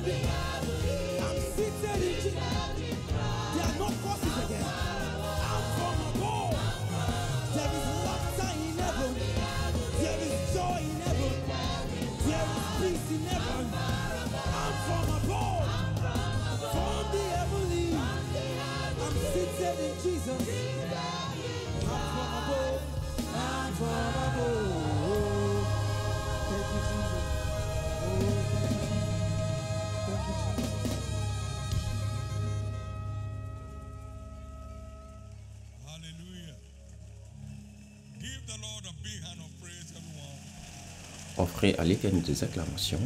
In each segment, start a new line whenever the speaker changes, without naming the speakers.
I'm seated in Jesus. There are no causes again. I'm from above. There is laughter in heaven. There is joy in heaven. There is peace in heaven. I'm from above. From the heavenly. I'm seated in Jesus. I'm from above. I'm from above. Thank you, Jesus. Oh, thank you, Jesus. Thank you, Jesus.
Hallelujah. Give the Lord a big hand of praise, everyone.
Offrez à l'Éternel des acclamations.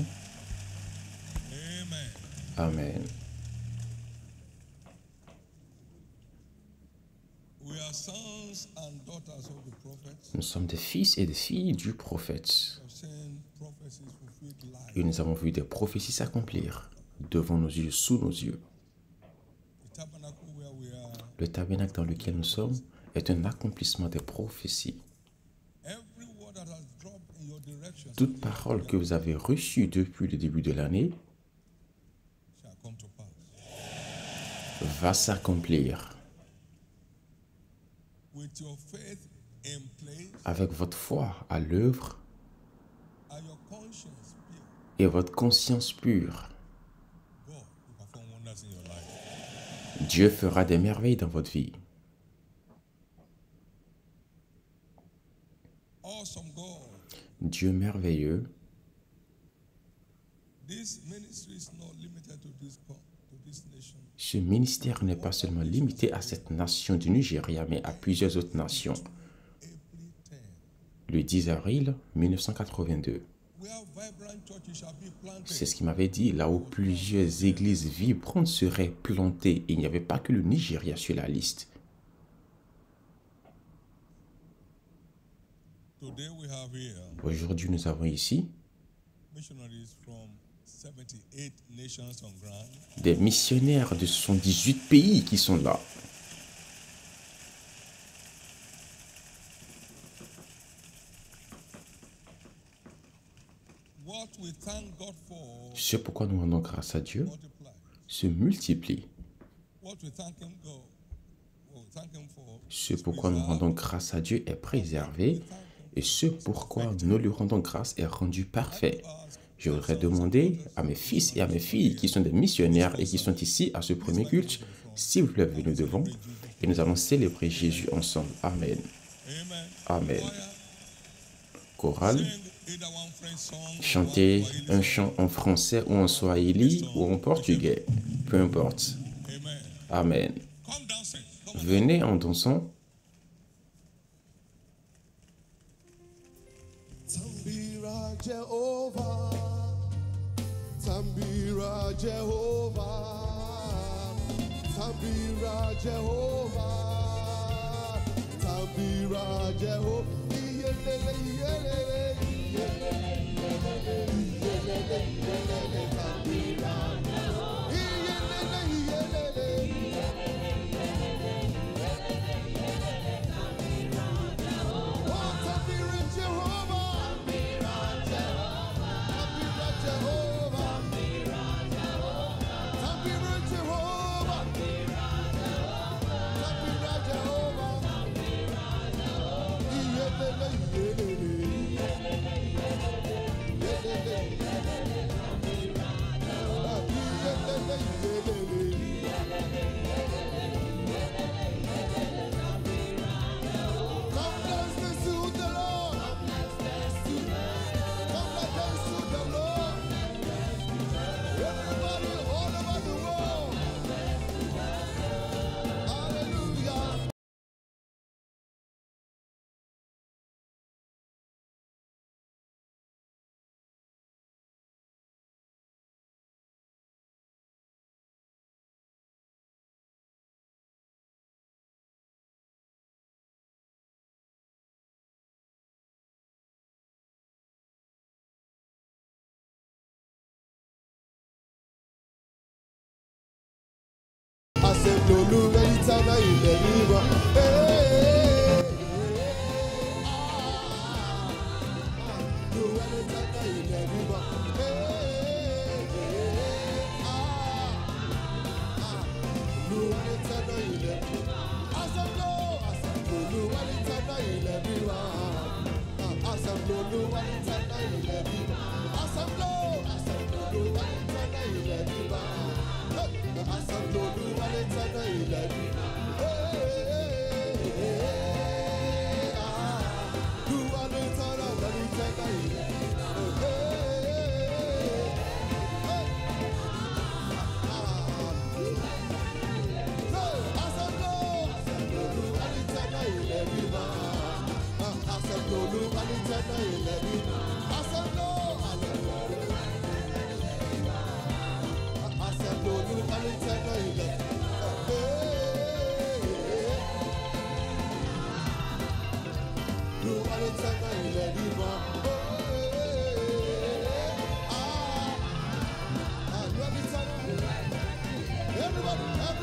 Amen.
Amen.
We are sons and daughters of the prophets.
Nous sommes des fils et des filles du prophète.
We have seen prophecies fulfilled live.
Et nous avons vu des prophéties s'accomplir devant nos yeux, sous nos yeux.
The tabernacle where we are,
Le tabernacle dans lequel nous sommes est un accomplissement des prophéties.
every word that has dropped in your direction
Toute parole que vous avez reçue depuis le début de l'année
shall come to pass.
va s'accomplir.
With your faith in place
Avec votre foi à l'œuvre
and your conscience pure,
et votre conscience pure,
God will perform wonders in your life.
Dieu fera des merveilles dans votre vie.
Awesome God.
Dieu merveilleux,
This ministry is not limited to this nation.
ce ministère n'est pas seulement limité à cette nation du Nigeria, mais à plusieurs autres nations.
April 10.
Le 10 avril 1982,
Where vibrant churches shall be planted.
c'est ce qu'il m'avait dit, là où plusieurs églises vibrantes seraient plantées. Il n'y avait pas que le Nigeria sur la liste.
Today we have here
Aujourd'hui, nous avons ici
missionaries from 78 nations on ground.
des missionnaires de 78 pays qui sont là.
What we thank God for
Ce pourquoi nous rendons grâce à Dieu
multiply.
se multiplie.
What we thank Him God, what we thank Him for
Ce
is
pourquoi nous
preserved.
rendons grâce à Dieu est préservé et ce pourquoi nous lui rendons grâce est rendu parfait. Je voudrais demander à mes fils et à mes filles qui sont des missionnaires et qui sont ici à ce premier culte, s'il vous plaît, venez devant et nous allons célébrer Jésus ensemble. Amen.
Amen.
Amen. Chorale,
Sing either one French song or
chantez
one Swahili
un
song.
chant en français ou en swahili ou en portugais, peu importe.
Amen.
Amen.
Come dancing. Come on.
Venez en dansant.
Tambira Jehovah, Tambira Jehovah, Tambira Jehovah, Tambira Jehovah. Iyelele, iyelele, iyelele, iyelele, iyelele, iyelele, Tambira Jehovah. Iyelele, iyelele, oh, Tambira Jehovah. Tambira Jehovah. Tambira Jehovah. Tambira Jehovah. Iyelele, iyelele. Iyelele, iyelele.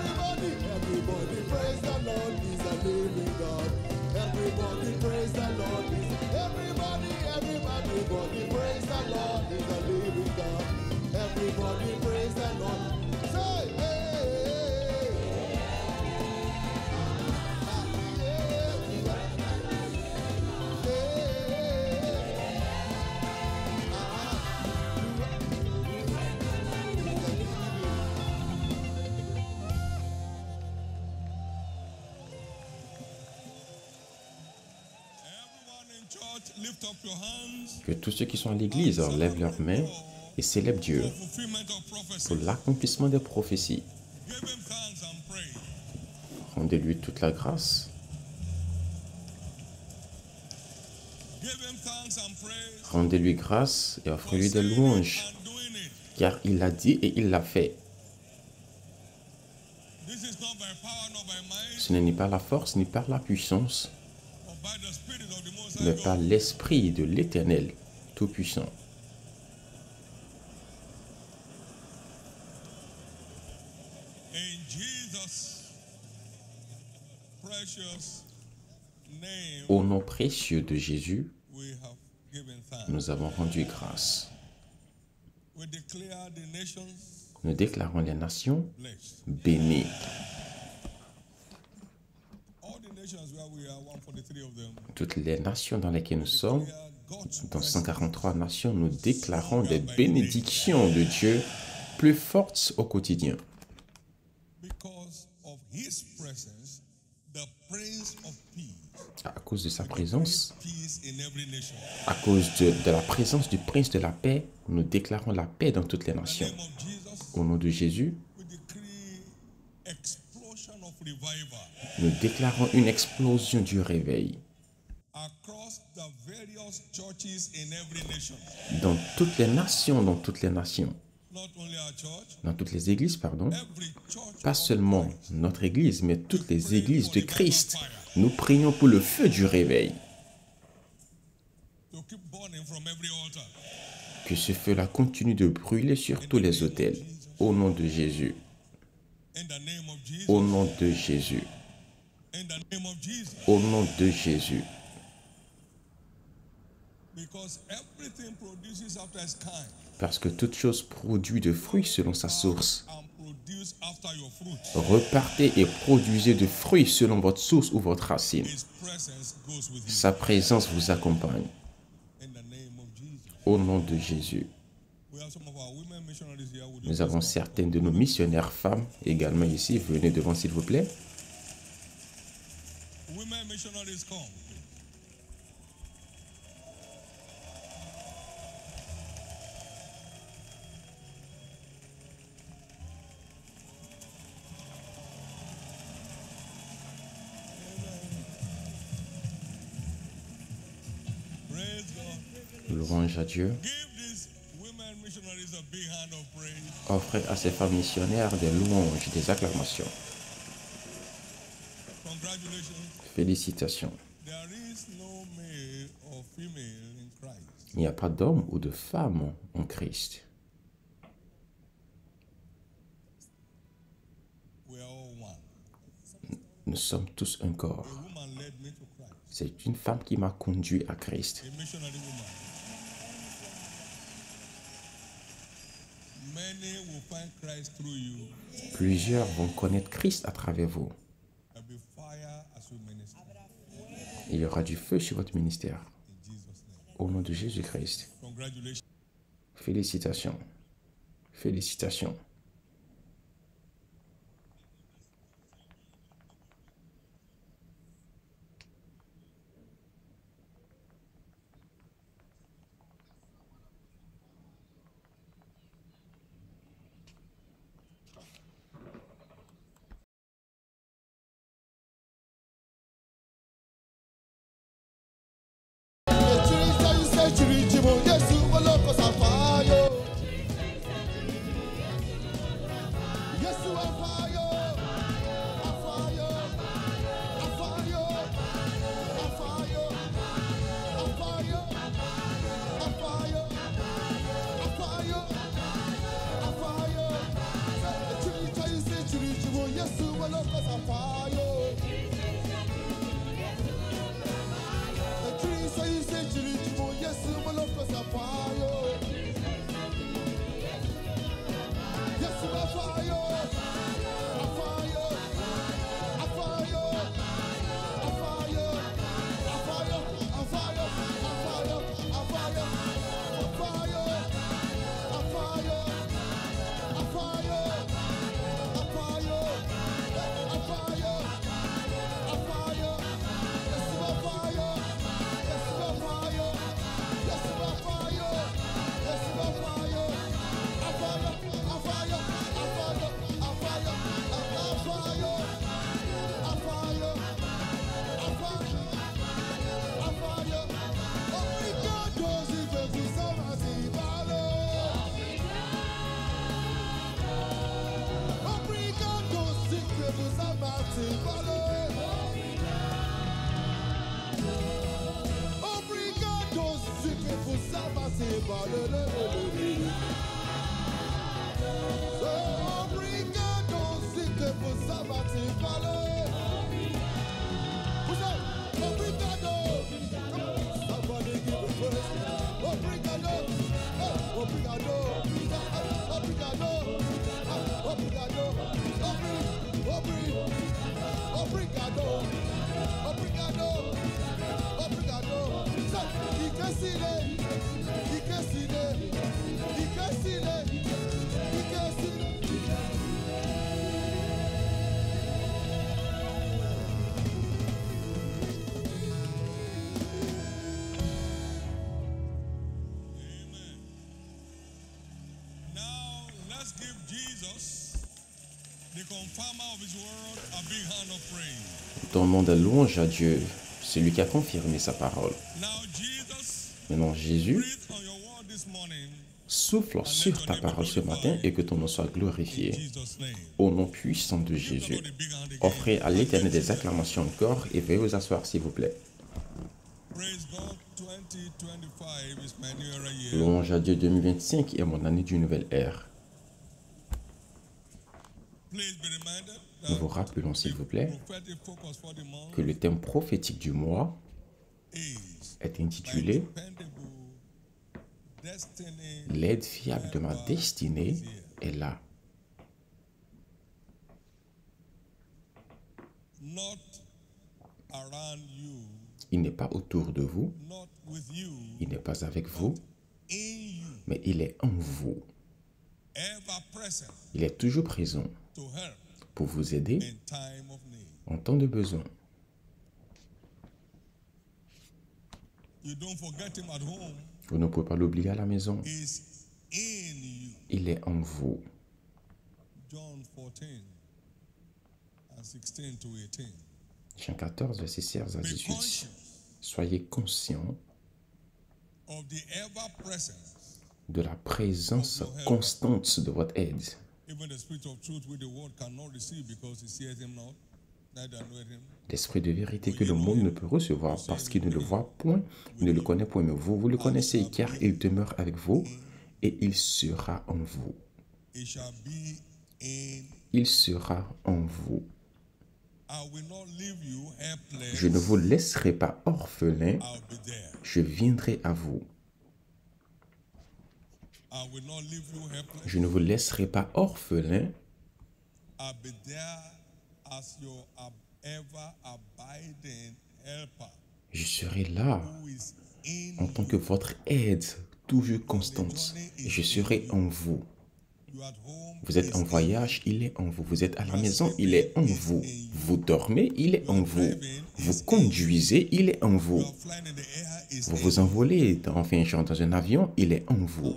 Everybody praise the Lord, He's a living God. Everybody praise the Lord, everybody praise the Lord, He's a living God. Everybody praise the Lord. Say, hey,
Lift up your hands
Que tous ceux qui sont à l'église lèvent leurs mains et célèbrent Dieu
for fulfillment of prophecy.
pour l'accomplissement des prophéties.
Give him thanks and praise.
Rendez-lui toute la grâce.
Give him thanks and praise.
Rendez-lui grâce et
For
offrez-lui des
saying it
louanges,
and doing it.
car il l'a dit et il l'a fait.
This is not by power, not by might,
Ce n'est ni par la force, ni par la puissance,
but by the Spirit of the Most
mais
High
par
God.
l'Esprit de l'Éternel Tout-Puissant.
In Jesus' precious name,
Au nom précieux de Jésus,
we have given thanks.
nous avons rendu grâce.
We declare the nations
Nous déclarons les nations
blessed.
bénies.
All the nations where we are, 143 of them,
Toutes les nations dans lesquelles nous sommes,
declare God's
dans
presence
143 nations, nous déclarons des bénédictions de Dieu plus fortes au quotidien.
because of His presence, the Prince of Peace.
À cause de sa présence,
Peace in every nation.
à cause de la présence du Prince de la paix, nous déclarons la paix dans toutes les
In the
nations.
name of Jesus,
Au nom de Jésus,
we decree explosion of revival
nous déclarons une explosion du réveil
across the various churches in every nation.
dans toutes les nations, dans toutes les nations,
Not only our church,
dans toutes les églises, pardon.
every church
Pas
of
seulement notre église, mais toutes les églises de Christ. Nous prions pour le feu du réveil.
to keep burning from every altar.
Que ce feu-là continue de brûler sur tous les autels. Au nom de Jésus.
In the name of Jesus.
Au nom de Jésus.
In the name of Jesus.
Au nom de Jésus.
Because everything produces after its kind
Parce que toute chose produit de fruits selon sa source.
and produce after your fruit.
Repartez et produisez de fruits selon votre source ou votre racine.
His presence goes with you.
Sa présence vous accompagne.
In the name of Jesus.
Au nom de Jésus.
We have some of our women missionaries here with
Nous avons certaines de nos missionnaires femmes également ici. Venez devant, s'il vous plaît.
women missionaries come. Praise God.
Louange à Dieu.
Give these women missionaries a big hand of praise.
Offrez à ces femmes missionnaires des louanges, des acclamations.
Congratulations.
Félicitations.
There is no male or female in Christ.
Il n'y a pas d'homme ou de femme en Christ.
We are all one.
Nous sommes tous un corps.
A woman led me to Christ.
C'est une femme qui m'a conduit à Christ.
A missionary woman. Many will find Christ through you.
Plusieurs vont connaître Christ à travers vous.
There'll be fire as we minister.
Il y aura du feu sur votre ministère.
In Jesus' name.
Au nom de Jésus-Christ.
Congratulations.
Félicitations. Félicitations.
Amen. Now let's give Jesus, the confirmer of his word, a big hand of praise.
Donnons de louange à Dieu, celui qui a confirmé sa parole.
Now Jesus,
Maintenant, Jésus,
breathe on your word this morning
souffle sur ta parole ce matin et que ton nom soit
in
glorifié.
Jesus' name.
Au nom puissant de
Give the
Jésus.
Lord a big hand again.
Offrez à l'Éternel des acclamations encore et veuillez vous asseoir s'il vous plaît.
Praise God, 2025 is my new era year.
Louange à Dieu 2025 est mon année d'une nouvelle ère.
Please be reminded
Nous vous
that
rappelons s'il vous plaît
prophetic focus for the month
que le thème prophétique du mois
is
est
my
intitulé
dependable destiny.
L'aide fiable de ma destinée est là.
Not around you,
Il n'est pas autour de vous,
not with you,
il n'est pas avec vous,
in you,
mais il est en vous.
ever present
Il est toujours présent
to help
pour vous aider
in time of need.
en temps de besoin.
You don't forget him at home.
Vous ne pouvez pas l'oublier à la maison.
He's in you.
Il est en vous.
John 14 and 16 to 18.
Jean 14, verset 16 à
Be
18.
conscious
Soyez conscients
of the ever presence,
de la présence constante de votre aide.
even the spirit of truth which the world cannot receive because it seeth him not, neither knoweth him.
L'esprit de vérité que le monde ne peut recevoir parce qu'il ne le voit point, il ne le connaît point, mais vous, vous le connaissez car il demeure avec vous et il sera en vous.
It shall be in.
Il sera en vous.
I will not leave you helpless.
Je ne vous laisserai pas orphelin,
I'll be there.
je viendrai à vous.
I will not leave you helpless.
Je ne vous laisserai pas orphelin,
I'll be there as your ever abiding helper
je serai là
who is
en tant que votre aide toujours constante. Je serai en vous. Vous êtes en voyage, il est en vous. Vous êtes à la maison, il est en vous. Vous dormez, il est en vous. Vous conduisez, il est en vous. Vous vous envolez dans un avion, il est en vous.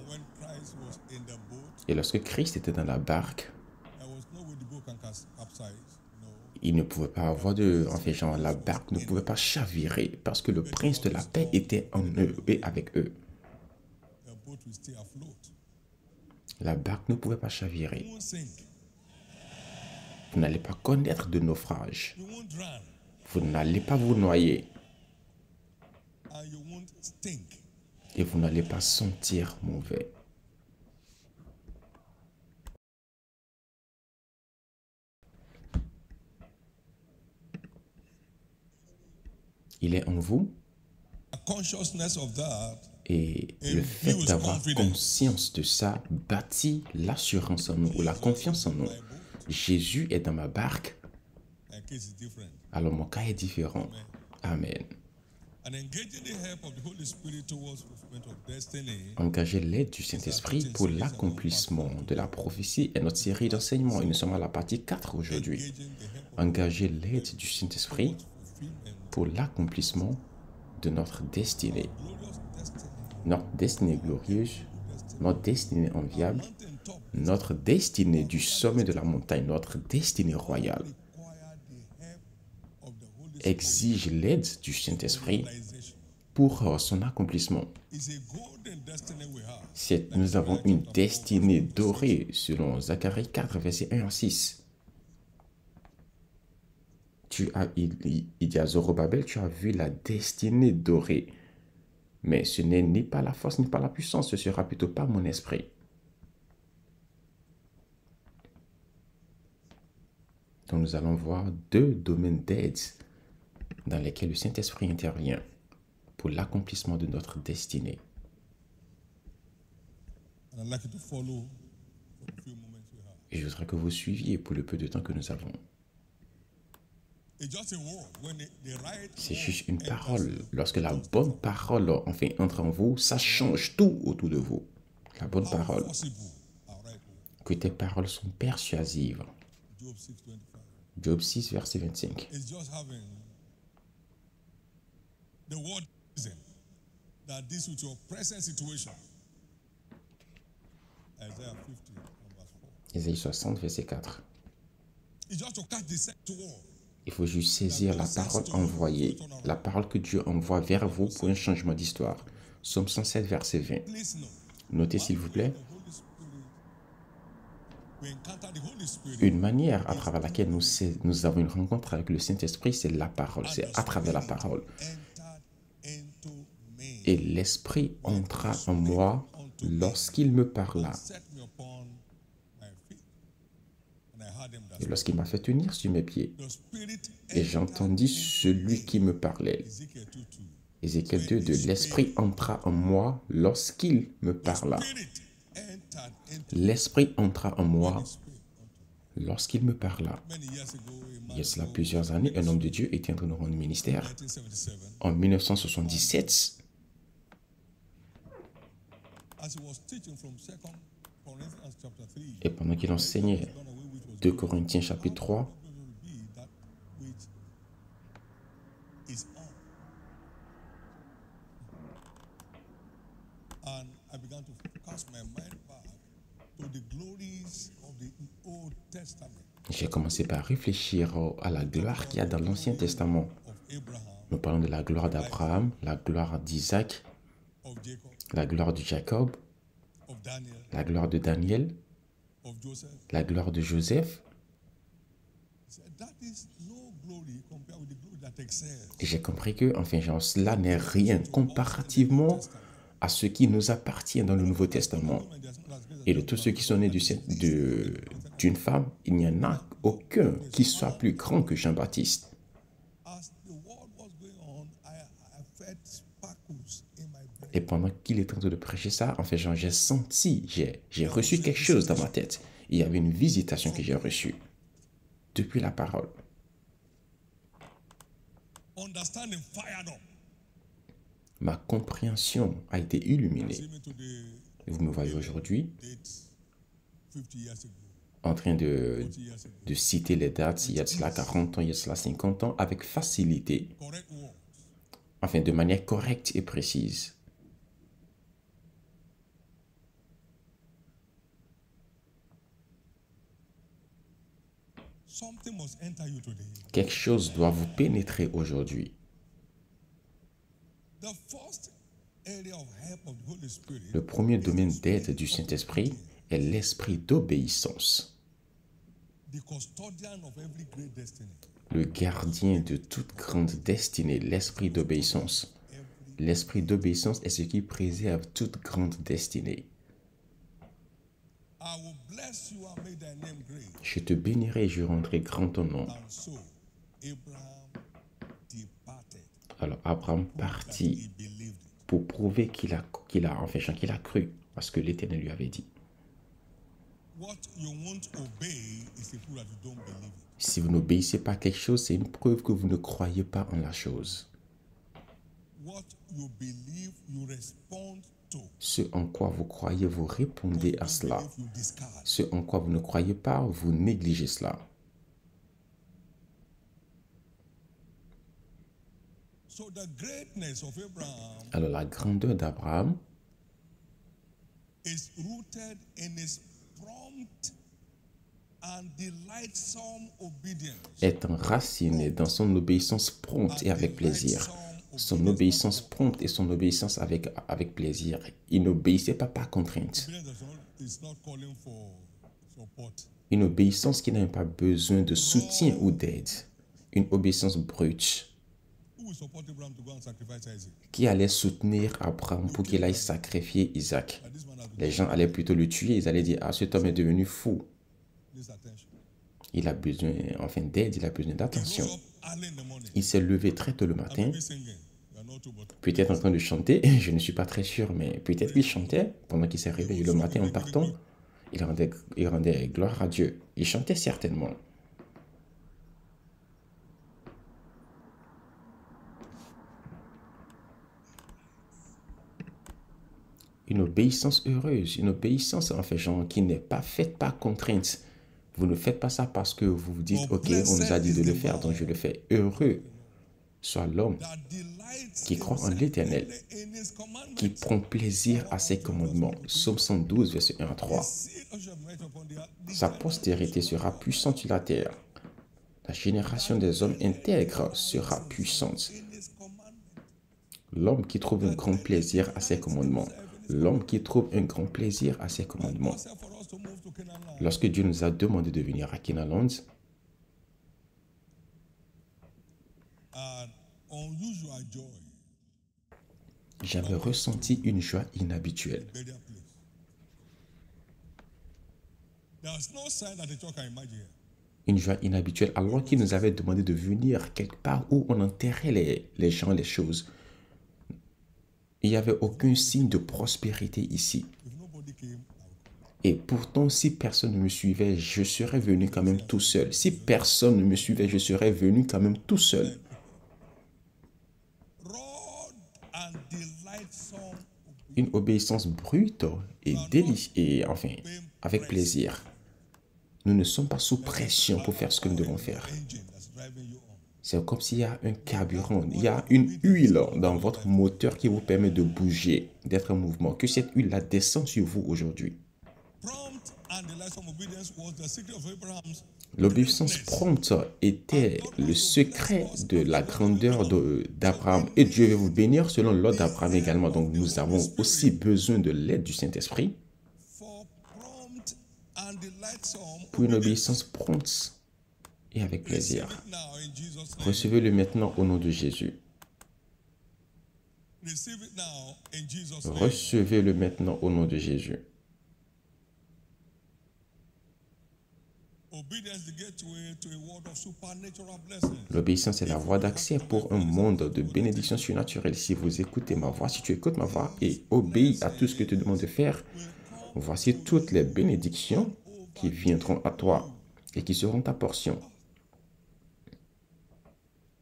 Et lorsque Christ était dans la barque, il ne pouvait pas avoir la barque ne pouvait pas chavirer parce que le prince de la paix était en eux et avec eux. La barque ne pouvait pas chavirer. Vous n'allez pas connaître de naufrage. Vous n'allez pas vous noyer. Et vous n'allez pas sentir mauvais. Il est en vous. Et le fait d'avoir conscience de ça bâtit l'assurance en nous ou la confiance en nous. Jésus est dans ma barque. Alors mon cas est différent. Amen. Engager l'aide du Saint-Esprit pour l'accomplissement de la prophétie est notre série d'enseignements et nous sommes à la partie 4 aujourd'hui. Engager l'aide du Saint-Esprit pour l'accomplissement de notre destinée. Notre destinée glorieuse, notre destinée enviable, notre destinée du sommet de la montagne, notre destinée royale exige l'aide du Saint-Esprit pour son accomplissement. Nous avons une destinée dorée selon Zacharie 4, verset 1 à 6. Il dit à Zorobabel, tu as vu la destinée dorée. Mais ce n'est ni par la force ni par la puissance, ce sera plutôt par mon esprit. Donc nous allons voir 2 domaines d'aide dans lesquels le Saint-Esprit intervient pour l'accomplissement de notre destinée. Et je voudrais que vous suiviez pour le peu de temps que nous avons. C'est juste une parole. Lorsque la bonne parole entre en vous, ça change tout autour de vous. La bonne parole. Que tes paroles sont persuasives. Job 6, verset 25. Ésaïe 60, verset 4. Il faut juste saisir la parole envoyée, la parole que Dieu envoie vers vous pour un changement d'histoire. Psaume 107, verset 20. Notez s'il vous plaît. Une manière à travers laquelle nous avons une rencontre avec le Saint-Esprit, c'est la parole, c'est à travers la parole. Et l'Esprit entra en moi lorsqu'il me parla. Et lorsqu'il m'a fait tenir sur mes pieds, et j'entendis celui qui me parlait. Ézéchiel 2, l'Esprit entra en moi lorsqu'il me parla. L'Esprit entra en moi lorsqu'il me parla. Il y a cela plusieurs années, un homme de Dieu était en train de rendre ministère. En 1977, et pendant qu'il enseignait 2 Corinthiens chapitre 3, j'ai commencé par réfléchir à la gloire qu'il y a dans l'Ancien Testament. Nous parlons de la gloire d'Abraham, la gloire d'Isaac, la gloire de Jacob, la gloire de Daniel, la gloire de Joseph. Et j'ai compris que, cela n'est rien comparativement à ce qui nous appartient dans le Nouveau Testament. Et de tous ceux qui sont nés d'une femme, il n'y en a aucun qui soit plus grand que Jean-Baptiste. Et pendant qu'il est en train de prêcher ça, j'ai senti, j'ai reçu quelque chose dans ma tête. Il y avait une visitation que j'ai reçue depuis la parole. Ma compréhension a été illuminée.
See me today,
Vous me voyez aujourd'hui
date 50 years ago,
en train
40 years ago.
de citer les dates, il y a de cela 40 ans, il y a de cela 50 ans, avec facilité,
Correct words.
enfin de manière correcte et précise.
Something must enter you today.
Quelque chose doit vous pénétrer aujourd'hui.
The first area of help of the Holy Spirit
Le premier domaine d'aide du Saint-Esprit est l'esprit d'obéissance,
the custodian of every great destiny.
le gardien de toute grande destinée, l'esprit d'obéissance. L'esprit d'obéissance est ce qui préserve toute grande destinée.
I will bless you and make thy name great.
Je te bénirai et je rendrai grand ton nom.
And so Abraham departed.
Alors Abraham
He
partit
believed it.
pour prouver qu'il a cru à ce que l'Éternel lui avait dit.
What you won't obey is a proof that you don't believe it.
Si vous n'obéissez pas à quelque chose, c'est une preuve que vous ne croyez pas en la chose.
What you believe, you respond to.
Ce en quoi vous croyez, vous répondez à cela.
If you discard.
Ce en quoi vous ne croyez pas, vous négligez cela.
So the greatness of Abraham
Alors la grandeur d'Abraham
is rooted in his prompt and delightsome obedience.
est enraciné dans son obéissance prompte et avec plaisir. Son obéissance prompte et son obéissance avec plaisir. Il n'obéissait pas par contrainte.
Obedience is not calling for support.
Une obéissance qui n'a pas besoin de soutien ou d'aide. Une obéissance brute
Who will support Abraham to go and sacrifice Isaac?
qui allait soutenir Abraham pour qu'il aille sacrifier Isaac.
And this man has
Les gens allaient plutôt le tuer. Ils allaient dire, ah, cet homme est devenu fou.
this attention.
Il a besoin, enfin, d'aide, il a besoin d'attention.
Rose up early in the morning.
Il s'est levé très tôt le matin,
Maybe singing. You are not too, but
peut-être en train de chanter, je ne suis pas très sûr, mais peut-être qu'il chantait pendant qu'il s'est réveillé le matin en partant. Il rendait gloire à Dieu. Il chantait certainement. Une obéissance heureuse, une obéissance en fait, genre, qui n'est pas faite par contrainte. Vous ne faites pas ça parce que vous vous dites, ok, on nous a dit de le faire, donc je le fais. Heureux soit l'homme
that delights
qui croit en l'Éternel,
in his commandments.
qui prend plaisir à ses commandements. Psaume 112, verset 1 à 3.
Seed of your might upon the earth.
Sa postérité sera puissante sur la terre. La génération des hommes intègres sera puissante.
In his commandments.
L'homme qui trouve un grand plaisir à ses commandements. L'homme qui trouve un grand plaisir à ses commandements.
God said for us to move to Canaan land.
Lorsque Dieu nous a demandé de venir à Canaan,
An unusual joy.
j'avais ressenti une joie inhabituelle.
Burial place. There's no sign that the church can imagine here.
Une joie inhabituelle alors qu'il nous avait demandé de venir quelque part où on enterrait les gens, les choses. Il n'y avait aucun signe de prospérité ici.
If nobody came, I would come.
Et pourtant, si personne ne me suivait, je serais venu quand même tout seul. Si personne ne me suivait, je serais venu quand même tout seul.
Broad and delightsome
Une obéissance brute et enfin, avec plaisir. Nous ne sommes pas sous pression pour faire ce que nous devons faire.
engine that's driving you on.
C'est comme s'il y a un carburant, il y a une huile dans votre moteur qui vous permet de bouger, d'être en mouvement. Que cette huile-là descend sur vous aujourd'hui.
Prompt and delightsome obedience was the secret of Abraham's.
L'obéissance prompte était le secret de la grandeur d'Abraham. Et Dieu va vous bénir selon l'ordre d'Abraham également. Donc nous avons aussi besoin de l'aide du Saint-Esprit
For prompt and delightsome
pour une obéissance prompte et avec plaisir.
Receive it now in Jesus' name.
Recevez-le maintenant au nom de Jésus.
Receive it now in Jesus' name.
Recevez-le maintenant au nom de Jésus.
Obedience the gateway to a world of supernatural blessings.
L'obéissance est la voie d'accès pour un monde de bénédictions surnaturelles. Si vous écoutez ma voix, si tu écoutes ma voix et obéis à tout ce que je te demande de faire, voici toutes les bénédictions qui viendront à toi et qui seront ta portion.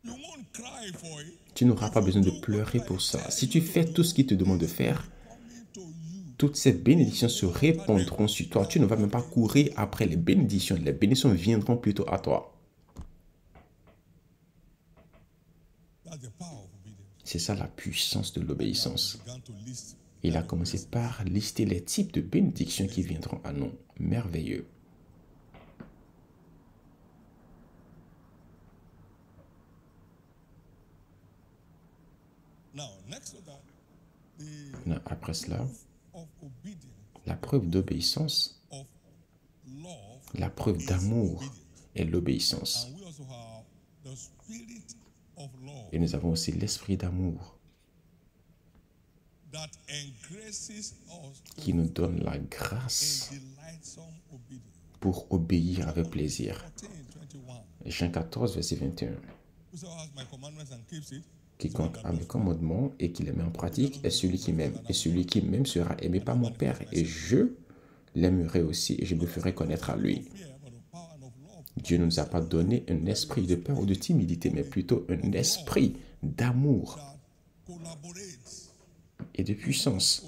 You won't cry for it.
Tu n'auras pas besoin de pleurer pour ça. Si tu fais tout ce qu'il te demande de faire, toutes ces bénédictions se répandront sur toi. Tu ne vas même pas courir après les bénédictions. Les bénédictions viendront plutôt à toi. C'est ça la puissance de l'obéissance. Il a commencé par lister les types de bénédictions qui viendront à nous. Merveilleux. Maintenant, après cela, la preuve d'obéissance, la preuve d'amour est l'obéissance. Et nous avons aussi l'esprit d'amour qui nous donne la grâce pour obéir avec plaisir. Jean 14, verset 21. Quiconque a mes commandements et qui les met en pratique est celui qui m'aime. Et celui qui m'aime sera aimé par mon Père. Et je l'aimerai aussi et je me ferai connaître à lui. Dieu ne nous a pas donné un esprit de peur ou de timidité, mais plutôt un esprit d'amour et de puissance.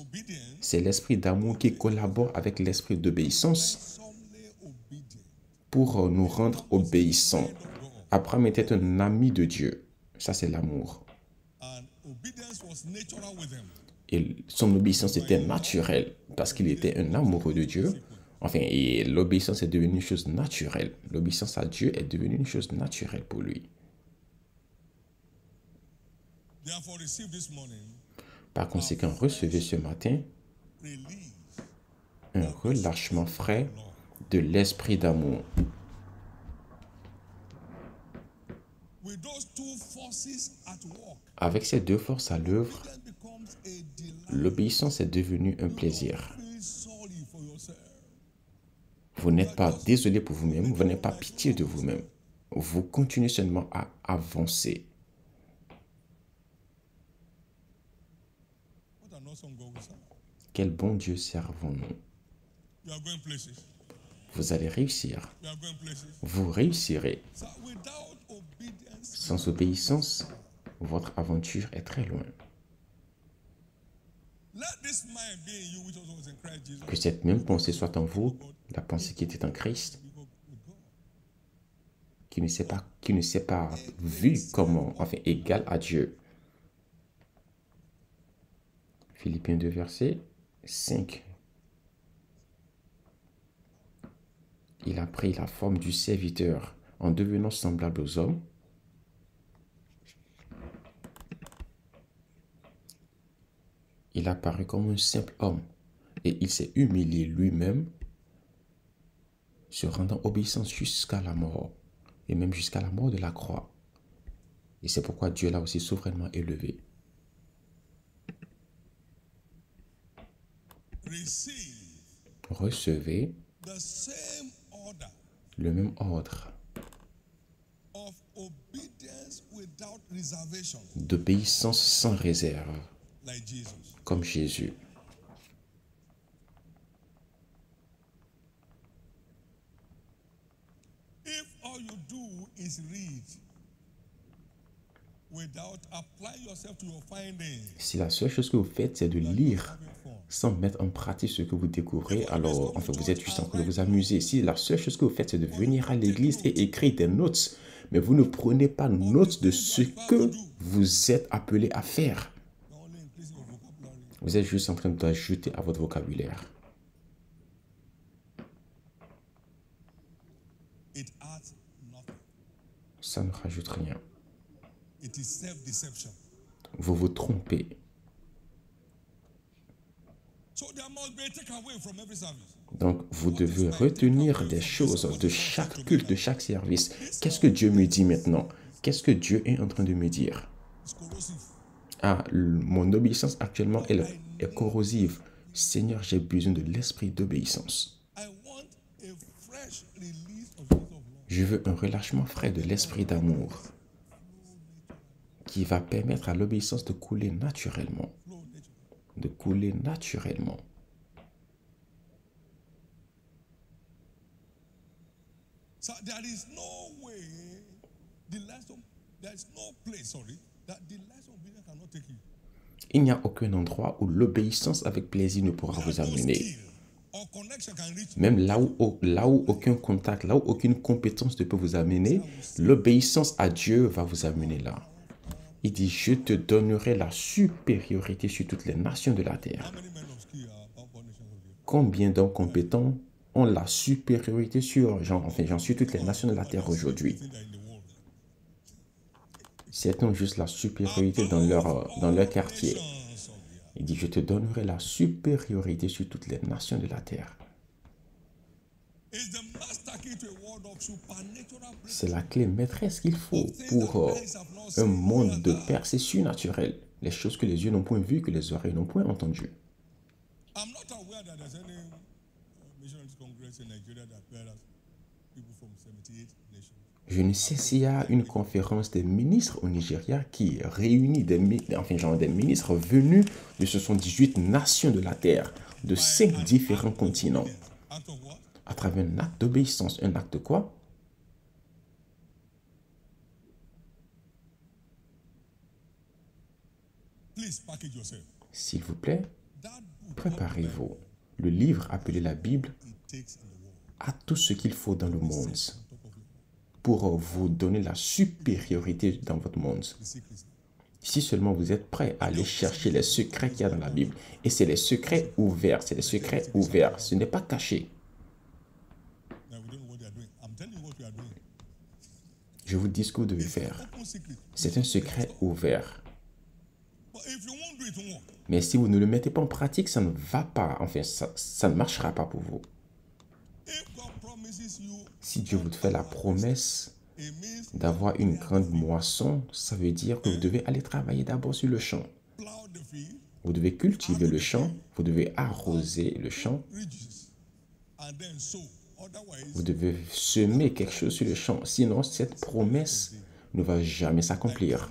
C'est l'esprit d'amour qui collabore avec l'esprit d'obéissance pour nous rendre obéissants. Abraham était un ami de Dieu. Ça, c'est l'amour. Et son obéissance était naturelle parce qu'il était un amoureux de Dieu. Enfin, et l'obéissance est devenue une chose naturelle. L'obéissance à Dieu est devenue une chose naturelle pour lui. Par conséquent, recevez ce matin un relâchement frais de l'esprit d'amour. Avec ces deux forces à l'œuvre, l'obéissance est devenue un plaisir. Vous n'êtes pas désolé pour vous-même, vous n'avez pas pitié de vous-même. Vous continuez seulement à avancer. Quel bon Dieu servons-nous? Vous allez réussir. Vous réussirez. Sans obéissance, votre aventure est très loin. Que cette même pensée soit en vous, la pensée qui était en Christ, qui ne s'est pas vu comme enfin, égal à Dieu. Philippiens 2, verset 5. Il a pris la forme du serviteur en devenant semblable aux hommes. Il a paru comme un simple homme et il s'est humilié lui-même, se rendant obéissant jusqu'à la mort et même jusqu'à la mort de la croix. Et c'est pourquoi Dieu l'a aussi souverainement élevé. Recevez le même ordre d'obéissance sans réserve, comme Jésus. Si la seule chose que vous faites, c'est de lire sans mettre en pratique ce que vous découvrez, alors enfin, vous êtes juste en train de vous amuser. Si la seule chose que vous faites, c'est de venir à l'église et écrire des notes, mais vous ne prenez pas note de ce que vous êtes appelé à faire, vous êtes juste en train d'ajouter à votre vocabulaire. Ça ne rajoute rien. Vous vous trompez. Donc, vous devez retenir des choses de chaque culte, de chaque service. Qu'est-ce que Dieu me dit maintenant? Qu'est-ce que Dieu est en train de me dire? Ah, mon obéissance actuellement est corrosive. Seigneur, j'ai besoin de l'esprit d'obéissance. Je veux un relâchement frais de l'esprit d'amour qui va permettre à l'obéissance de couler naturellement. De couler naturellement. Il n'y a aucun endroit où l'obéissance avec plaisir ne pourra vous amener. Même là où aucun contact, là où aucune compétence ne peut vous amener, l'obéissance à Dieu va vous amener là. Il dit, je te donnerai la supériorité sur toutes les nations de la terre. Combien d'hommes compétents ont la supériorité sur toutes les nations de la terre aujourd'hui? Certains ont juste la supériorité dans leur quartier. Il dit, je te donnerai la supériorité sur toutes les nations de la terre. C'est la clé maîtresse qu'il faut pour un monde de percées surnaturelles. Les choses que les yeux n'ont point vues, que les oreilles n'ont point entendues. Je ne sais s'il y a une conférence des ministres au Nigeria qui réunit des ministres venus de 78 nations de la terre, de 5 différents continents, à travers un acte d'obéissance. Un acte de quoi? S'il vous plaît, préparez-vous. Le livre appelé la Bible a tout ce qu'il faut dans le monde pour vous donner la supériorité dans votre monde. Si seulement vous êtes prêt à aller chercher les secrets qu'il y a dans la Bible. Et c'est les secrets ouverts, c'est les secrets ouverts. Ce n'est pas caché. Je vous dis ce que vous devez faire. C'est un secret ouvert. Mais si vous ne le mettez pas en pratique, ça ne va pas. Enfin, ça ne marchera pas pour vous. Si Dieu vous fait la promesse d'avoir une grande moisson, ça veut dire que vous devez aller travailler d'abord sur le champ. Vous devez cultiver le champ, vous devez arroser le champ. Vous devez semer quelque chose sur le champ. Sinon, cette promesse ne va jamais s'accomplir.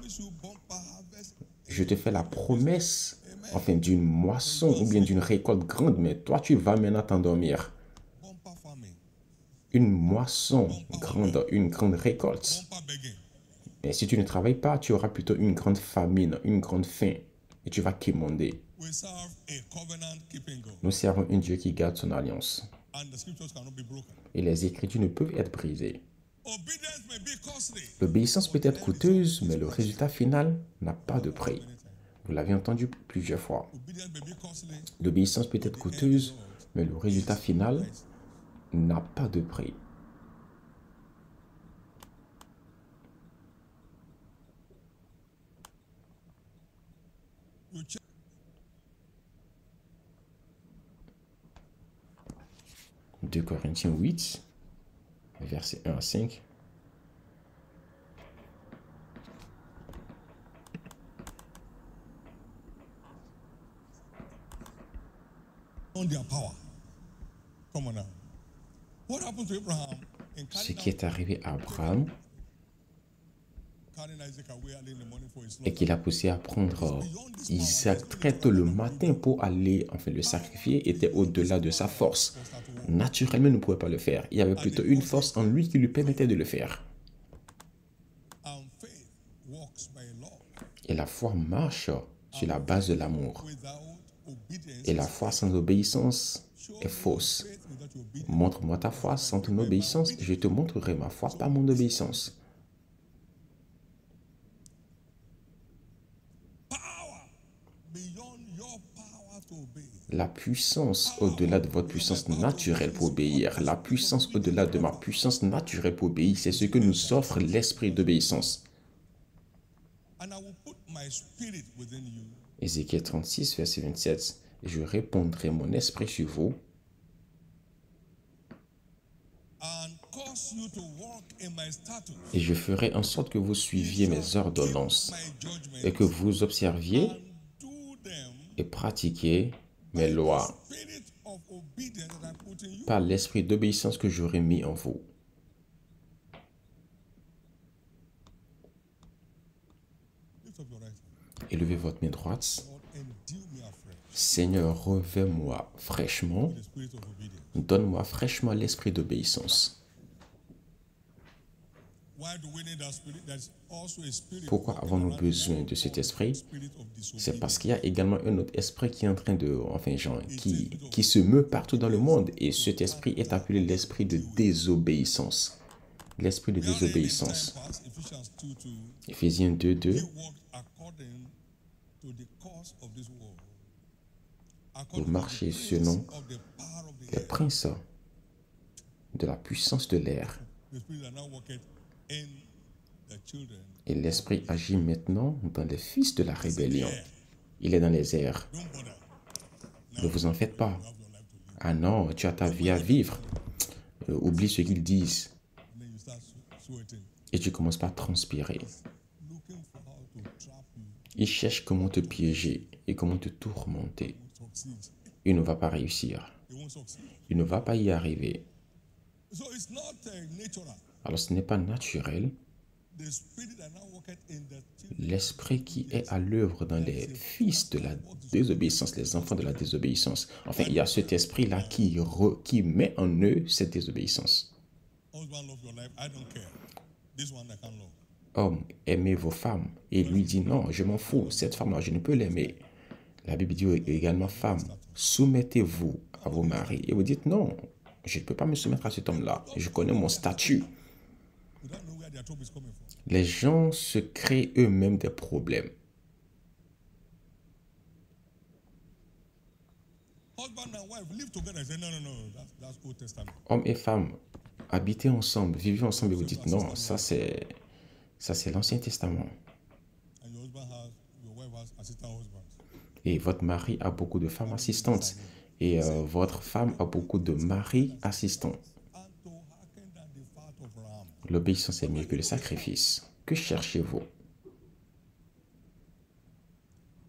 Je te fais la promesse, d'une moisson ou bien d'une récolte grande, mais toi, tu vas maintenant t'endormir. Une moisson grande, une grande récolte. Mais si tu ne travailles pas, tu auras plutôt une grande famine, une grande faim, et tu vas quémander. Nous servons un Dieu qui garde son alliance. Et les Écritures ne peuvent être brisées. L'obéissance peut être coûteuse, mais le résultat final n'a pas de prix. Vous l'avez entendu plusieurs fois. L'obéissance peut être coûteuse, mais le résultat final n'a pas de prix. Deux Corinthiens 8, versets 1 à 5. Ce qui est arrivé à Abraham et qu'il a poussé à prendre Isaac très tôt le matin pour aller le sacrifier était au-delà de sa force. Naturellement, il ne pouvait pas le faire. Il y avait plutôt une force en lui qui lui permettait de le faire. Et la foi marche sur la base de l'amour. Et la foi sans obéissance est fausse. Montre-moi ta foi sans ton obéissance, et je te montrerai ma foi par mon obéissance. La puissance au-delà de votre puissance naturelle pour obéir, la puissance au-delà de ma puissance naturelle pour obéir, c'est ce que nous offre l'esprit d'obéissance. Ézéchiel 36, verset 27. Et je répondrai mon esprit sur vous et je ferai en sorte que vous suiviez mes ordonnances et que vous observiez et pratiquiez mes lois par l'esprit d'obéissance que j'aurai mis en vous. Élevez votre main droite. Seigneur, revêt-moi fraîchement. Donne-moi fraîchement l'esprit d'obéissance.
also a spirit
Pourquoi avons-nous besoin de cet esprit?
spirit of
C'est
disobedience.
parce qu'il y a également un autre esprit qui est en train de, enfin, genre, qui se meut partout dans le monde. Et cet esprit est appelé l'esprit de désobéissance. L'esprit de
We are in the time
désobéissance.
past, Ephesians 2:2.
Éphésiens 2, 2.
He walked according to the course of this world.
Vous
According
marchez
to the
selon
prince of the power of the
les
air.
princes de la puissance de l'air.
The spirit that now worketh in the children.
Et l'esprit agit maintenant dans les fils de la rébellion. Il est dans les airs.
Don't bother.
Ne vous en faites pas.
You have your life to live.
Ah non, tu as ta vie à vivre. Oublie ce qu'ils disent.
And then you start sweating,
Et tu commences par transpirer.
looking for how to trap you
Ils cherchent comment te piéger et comment te tourmenter.
to succeed.
Il ne va pas réussir.
They won't succeed.
Il ne va pas y arriver.
So it's not natural.
Alors ce n'est pas naturel.
The spirit that now worketh in the children.
L'esprit qui est à l'œuvre dans les fils de la désobéissance, les enfants de la désobéissance. Enfin, il y a cet esprit-là qui met en eux cette désobéissance.
Husband, love your life. I don't care. This one I can love.
Hommes, aimez vos femmes. Et lui dit non, je m'en fous, cette femme-là, je ne peux l'aimer. La Bible dit également, femmes, soumettez-vous à vos maris. Et vous dites non, je ne peux pas me soumettre à cet homme-là. Je connais mon statut.
You don't know where their trouble is coming from.
Les gens se créent eux-mêmes des problèmes.
Husband and wife live together. I say, no. That's Old Testament.
Hommes et femmes, habitez ensemble, vivez ensemble. Et vous dites non, ça c'est l'Ancien Testament.
And your wife has assistant husbands.
Et votre mari a beaucoup de femmes assistantes. Et votre femme a beaucoup de maris assistants.
And to hearken that the fat of ram.
L'obéissance est mieux que le sacrifice. Que cherchez-vous?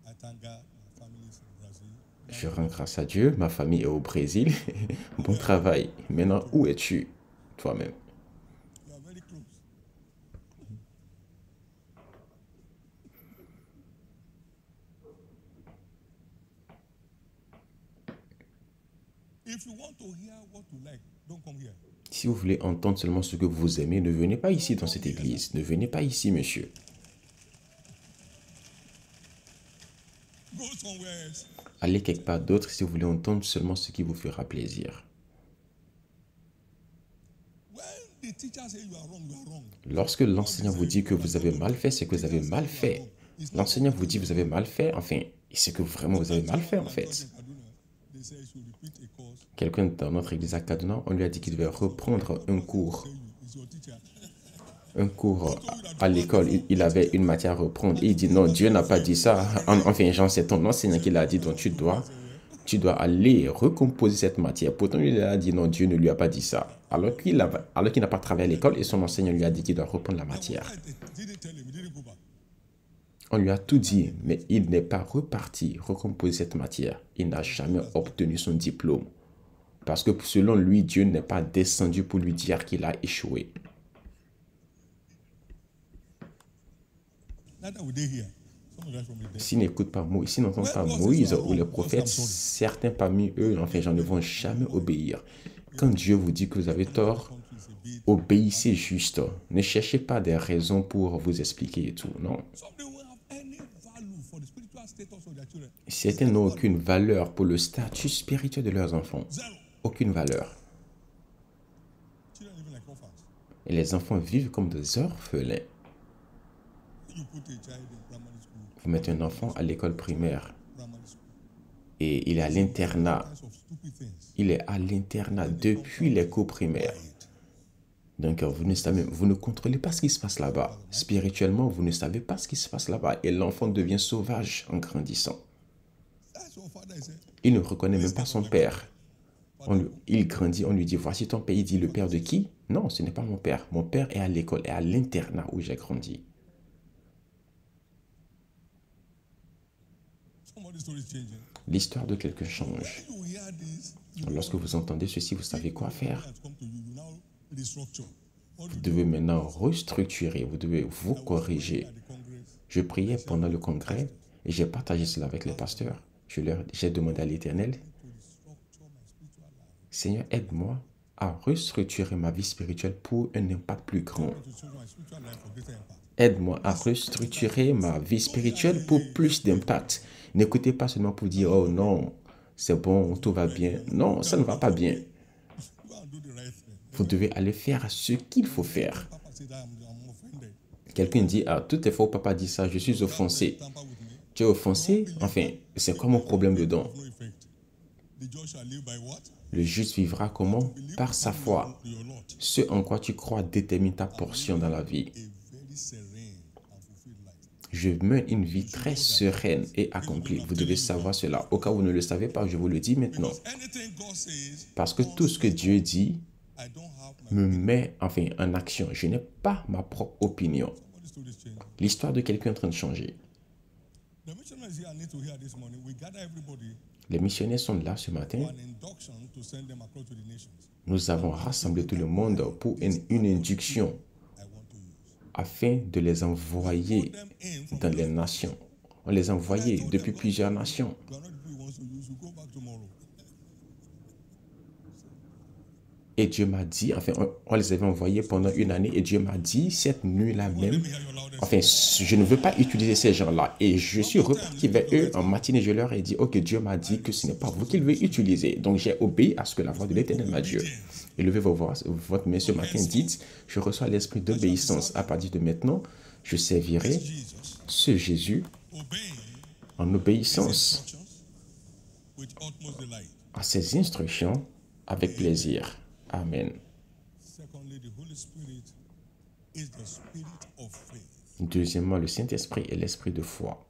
I thank God my family is in Brazil.
Je rends grâce à Dieu, ma famille est au Brésil. Bon travail. Maintenant, où es-tu toi-même?
You are very close. If you want to hear what you like, don't come here.
Si vous voulez entendre seulement ce que vous aimez, ne venez pas ici dans cette église. Ne venez pas ici, monsieur.
Go somewhere else.
Allez quelque part d'autre si vous voulez entendre seulement ce qui vous fera plaisir.
When the teacher say you are wrong, you are wrong.
Lorsque l'enseignant vous dit que vous avez mal fait, c'est que vous avez mal fait. L'enseignant vous dit que vous avez mal fait, enfin, c'est que vraiment vous avez mal fait en fait.
They say you should repeat a course.
Quelqu'un dans notre église à Kaduna, on lui a dit qu'il devait reprendre un cours.
It's your teacher.
Un cours à l'école, il avait une matière à reprendre. Et il dit non, Dieu n'a pas dit ça. Enfin, Jean, c'est ton enseignant qui l'a dit, donc tu dois aller recomposer cette matière. Pourtant, il a dit non, Dieu ne lui a pas dit ça. Alors qu'il n'a pas travaillé à l'école et son enseignant lui a dit qu'il doit reprendre la matière.
Didn't tell him, he didn't go back.
On lui a tout dit, mais il n'est pas reparti recomposer cette matière. Il n'a jamais obtenu son diplôme. Parce que selon lui, Dieu n'est pas descendu pour lui dire qu'il a échoué.
Neither will they hear. Some of us from the dead.
S'ils n'écoutent pas Moïse, s'ils n'entendent pas Moïse ou les prophètes, certains parmi eux, enfin, j'en ne vont jamais obéir. Quand Dieu vous dit que vous avez tort, obéissez juste. Ne cherchez pas des raisons pour vous expliquer et tout. Non.
Some they won't have any value for the spiritual status of their children.
Certains n'ont aucune valeur pour le statut spirituel de leurs enfants.
Zero.
Aucune valeur.
Children living like orphans.
Et les enfants vivent comme des orphelins.
You put a child in primary school,
Vous mettez un enfant à l'école primaire
primary school.
et il est à l'internat.
Kinds of stupid things.
Il est à l'internat depuis les cours primaires. Donc, vous ne contrôlez pas ce qui se passe là-bas. Spirituellement, vous ne savez pas ce qui se passe là-bas. Et l'enfant devient sauvage en grandissant.
That's what father said.
Il ne reconnaît même pas son père. Il grandit, on lui dit, voici ton père. Il dit, le père de qui? Non, ce n'est pas mon père. Mon père est à l'école, est à l'internat où j'ai grandi.
Somebody's story is changing.
L'histoire de quelqu'un change.
You hear this,
Lorsque vous entendez ceci, vous savez quoi faire.
has come to you, you now restructure. What
Vous devez maintenant restructurer, vous devez vous corriger.
at the Congress?
Je priais pendant le congrès et j'ai partagé cela avec les pasteurs. J'ai demandé à l'Éternel,
To restructure my spiritual life.
Seigneur, aide-moi à restructurer ma vie spirituelle pour un impact plus grand.
To structure my spiritual life for greater impact.
Aide-moi à restructurer ma vie spirituelle pour plus d'impact. N'écoutez pas seulement pour dire, oh non, c'est bon, tout va bien. Non, ça ne va pas bien.
Go and do the right thing.
Vous devez aller faire ce qu'il faut faire.
Papa said I'm offended.
Quelqu'un dit, ah, tout est faux, papa dit ça, je suis offensé.
Tamper with me.
Tu es offensé? Enfin, c'est quoi mon problème dedans?
No effect. The just shall live by what?
Le juste vivra comment? Par sa foi.
Your Lord.
Ce en quoi tu crois détermine ta portion dans la vie.
A very serene and fulfilled life.
Je mène une vie très sereine et accomplie. Vous devez savoir cela. Au cas où vous ne le savez pas, je vous le dis maintenant.
Anything God says,
Parce que tout ce que Dieu dit
I don't have my
me met en action. Je n'ai pas ma propre opinion.
somebody's story is changing.
L'histoire de quelqu'un est en train de changer.
The missionaries here need to hear this morning. We gather everybody
Les missionnaires sont là ce matin.
for an induction to send them across to the nations.
Nous avons rassemblé tout le monde pour une induction
I want to use.
afin de les envoyer
Them in from
dans les nations. On les a envoyés depuis plusieurs nations.
you are not the people who wants to use. You go back tomorrow.
Et Dieu m'a dit, enfin, on les avait envoyés pendant une année et Dieu m'a dit, cette nuit-là même,
Let me hear your loudest.
enfin, je ne veux pas utiliser ces gens-là. Et je suis reparti vers eux en matinée, je leur ai dit, ok, Dieu m'a dit que ce n'est pas vous qu'il veut utiliser. Donc, j'ai obéi à ce que la voix de l'Éternel m'a dit. Élevez votre main ce matin, dites, je reçois l'esprit d'obéissance. À partir de maintenant, je servirai
Jesus
ce Jésus
obeying
en obéissance
instructions with utmost delight.
à ses instructions avec plaisir. Amen.
Secondly, the Holy Spirit is the spirit of faith.
Deuxièmement, le Saint-Esprit est l'esprit de foi.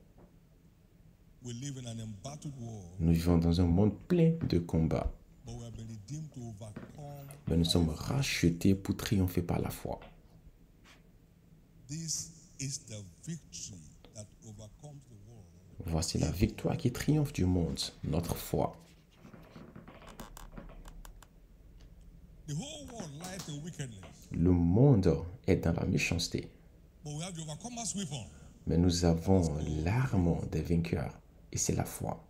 We live in an embattled world,
Nous vivons dans un monde plein de combats,
but we have been redeemed to overcome.
mais nous sommes rachetés pour triompher par la foi.
This is the victory that overcomes the world.
Voici la victoire qui triomphe du monde, notre foi.
The whole world lies in wickedness,
Le monde est dans la méchanceté,
but we have the overcomer's weapon.
mais nous avons l'arme des vainqueurs, et c'est la foi.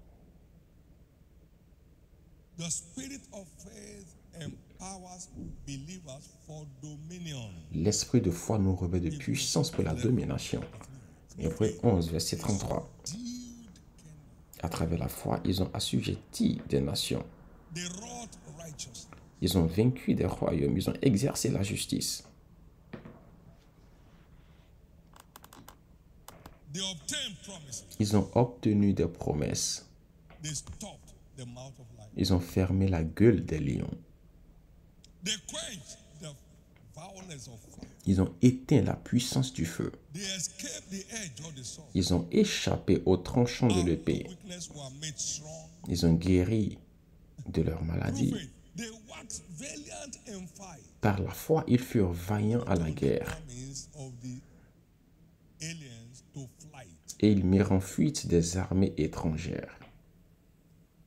The spirit of faith empowers believers for dominion.
L'esprit de foi nous revêt de puissance pour la domination. Hébreux 11, verset 33. À travers la foi, ils ont assujetti des nations.
They wrought righteousness.
Ils ont vaincu des royaumes, ils ont exercé la justice.
They obtained promises.
Ils ont obtenu des promesses.
They stopped the mouth of life.
Ils ont fermé la gueule des lions.
They quenched the violence of fire.
Ils ont éteint la puissance du feu.
They escaped the edge of the sword.
Ils ont échappé au tranchant de l'épée.
Weakness were made strong.
Ils ont guéri de leur maladie.
Faith. They waxed valiant in fight.
Par la foi, ils furent vaillants à la guerre.
Armies of the aliens to flight.
Et ils mirent en fuite des armées étrangères.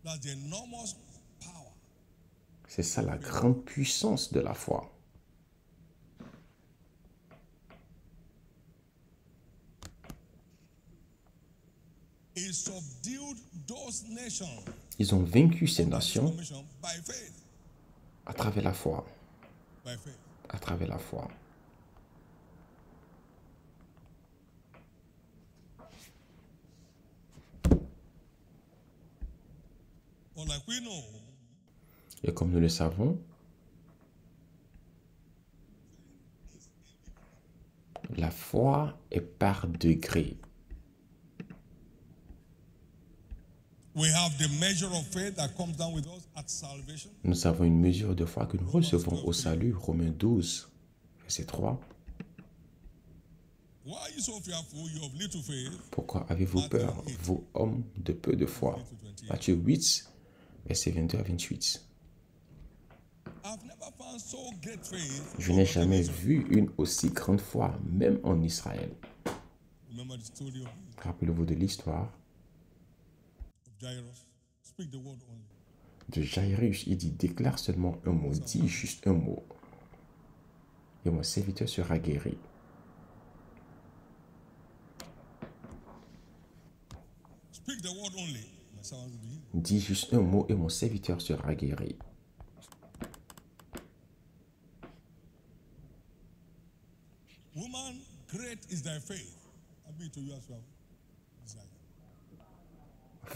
That's the enormous power.
C'est ça la grande puissance de la foi.
It subdued those nations.
Ils ont vaincu ces nations
Commission by faith.
à travers la foi.
By faith.
À travers la foi.
But like we know,
Et comme nous le savons, la foi est par degrés.
we have the measure of faith that comes down with us at salvation.
Nous avons une mesure de foi que nous recevons au salut. Romains 12, verset 3.
Why are you so fearful? You have little faith.
Pourquoi avez-vous peur, vous hommes de peu de foi? Matthieu 8, verset 22 à 28.
I've never found so great faith.
Je n'ai jamais vu une aussi grande foi, même en Israël.
Remember the story of
Rappelez-vous de l'histoire
Jairus. Speak the word only.
de Jairus. Il dit, déclare seulement un mot, dis juste un mot. Et mon serviteur sera guéri.
Speak the word only. My servant will be healed.
Dis juste un mot et mon serviteur sera guéri.
Woman, great is thy faith. I'll be to you as well. Desire.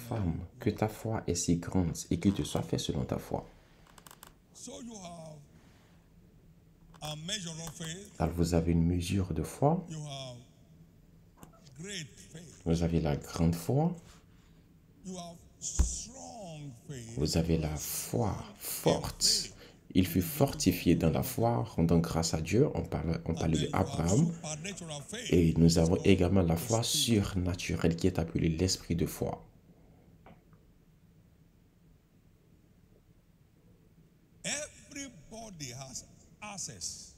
Femme, que ta foi est si grande et qu'il te soit fait selon ta foi.
So you have a measure of faith.
Alors vous avez une mesure de foi,
You have great faith.
vous avez la grande foi,
You have strong faith.
vous avez la foi forte. Il fut fortifié dans la foi, rendant grâce à Dieu. On parlait de Abraham.
Supernatural faith.
Et nous avons également la foi surnaturelle qui est appelée l'esprit de foi.
Everybody has access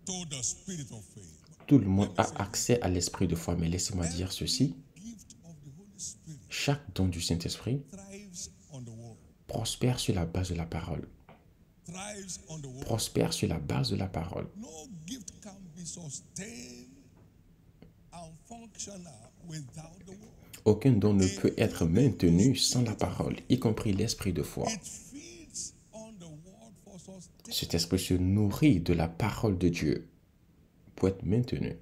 to the spirit of faith.
Tout le monde a accès à l'esprit de foi. Mais laissez-moi dire ceci.
Gift of the Holy Spirit
Chaque don du Saint-Esprit
thrives on the word.
prospère sur la base de la parole.
Thrives on the word.
Prospère sur la base de la parole.
No gift can be sustained and functional without the word.
Aucun don ne peut être maintenu sans la parole, y compris l'esprit de foi.
It feeds on the word for sustenance.
Cet esprit se nourrit de la parole de Dieu pour être maintenu.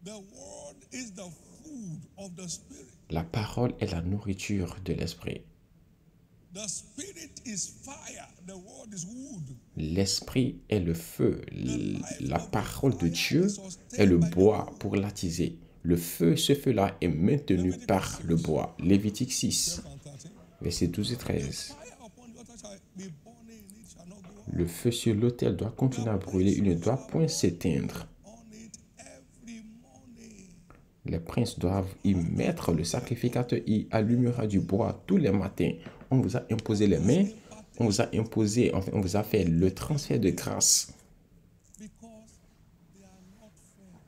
The word is the food of the spirit.
La parole est la nourriture de l'esprit.
The spirit is fire. The word is wood.
L'esprit est le feu. La parole de Dieu est le bois pour l'attiser. Le feu, ce feu-là est maintenu par le bois. Lévitique 6, versets 12 et 13.
Fire upon the altar shall be burning, it shall not go out.
Le feu sur l'autel doit continuer à brûler, il ne doit point s'éteindre.
On it every morning.
Les princes doivent y mettre le sacrificateur, y allumera du bois tous les matins. On vous a imposé les mains, on vous a imposé, enfin, on vous a fait le transfert de grâce.
Because they are not fair.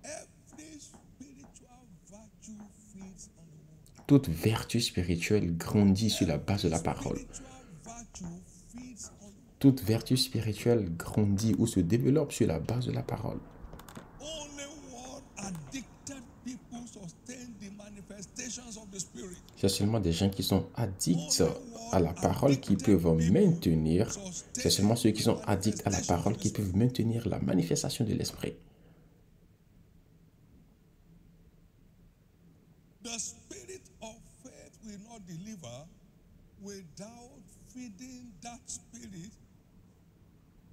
Every spiritual virtue feeds on the word.
Toute vertu spirituelle grandit sur la base de la parole.
Spiritual virtue feeds on the word.
Toute vertu spirituelle grandit ou se développe sur la base de la parole.
Only word addicted people sustain the manifestations of the spirit.
C'est seulement des gens qui sont addicts à la parole qui peuvent maintenir, c'est seulement ceux qui sont addicts à la parole qui peuvent maintenir la manifestation de l'esprit.
The spirit of faith will not deliver without feeding that spirit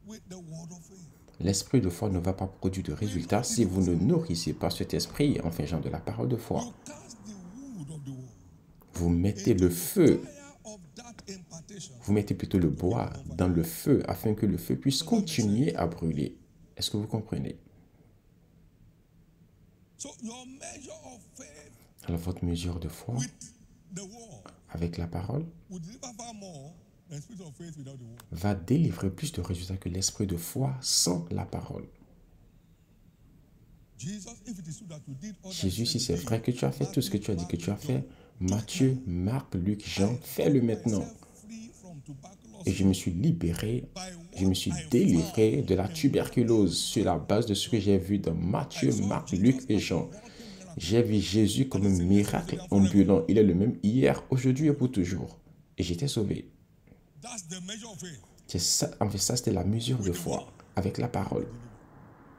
with the word of faith.
L'esprit de foi ne va pas produire de résultats si vous ne nourrissez pas cet esprit en faisant de la parole de foi.
You cast the wood of the word.
Vous mettez le feu,
Fire of that impartation.
vous mettez plutôt le bois dans le feu afin que le feu puisse continuer à brûler. Est-ce que vous comprenez?
So your measure of faith
Alors votre mesure de foi
with the word
avec la parole
will deliver far more than spirit of faith without the word.
va délivrer plus de résultats que l'esprit de foi sans la parole.
Jesus, if it is true that you did all that
Jésus,
you
si
said
c'est
you did,
vrai que tu as fait tout ce que tu as dit que tu as fait, Matthieu, Marc, Luc, Jean, fais-le maintenant.
myself free from tuberculosis
Et je me suis libéré,
by
je me suis délivré de la tuberculose sur la base de ce que j'ai vu dans Matthieu, Marc, Luc et Jean. J'ai vu Jésus comme un miracle ambulant. Il est le même hier, aujourd'hui et pour toujours. Et j'étais sauvé.
That's the measure of faith.
C'est ça, en fait, ça, c'était la mesure de foi avec la parole.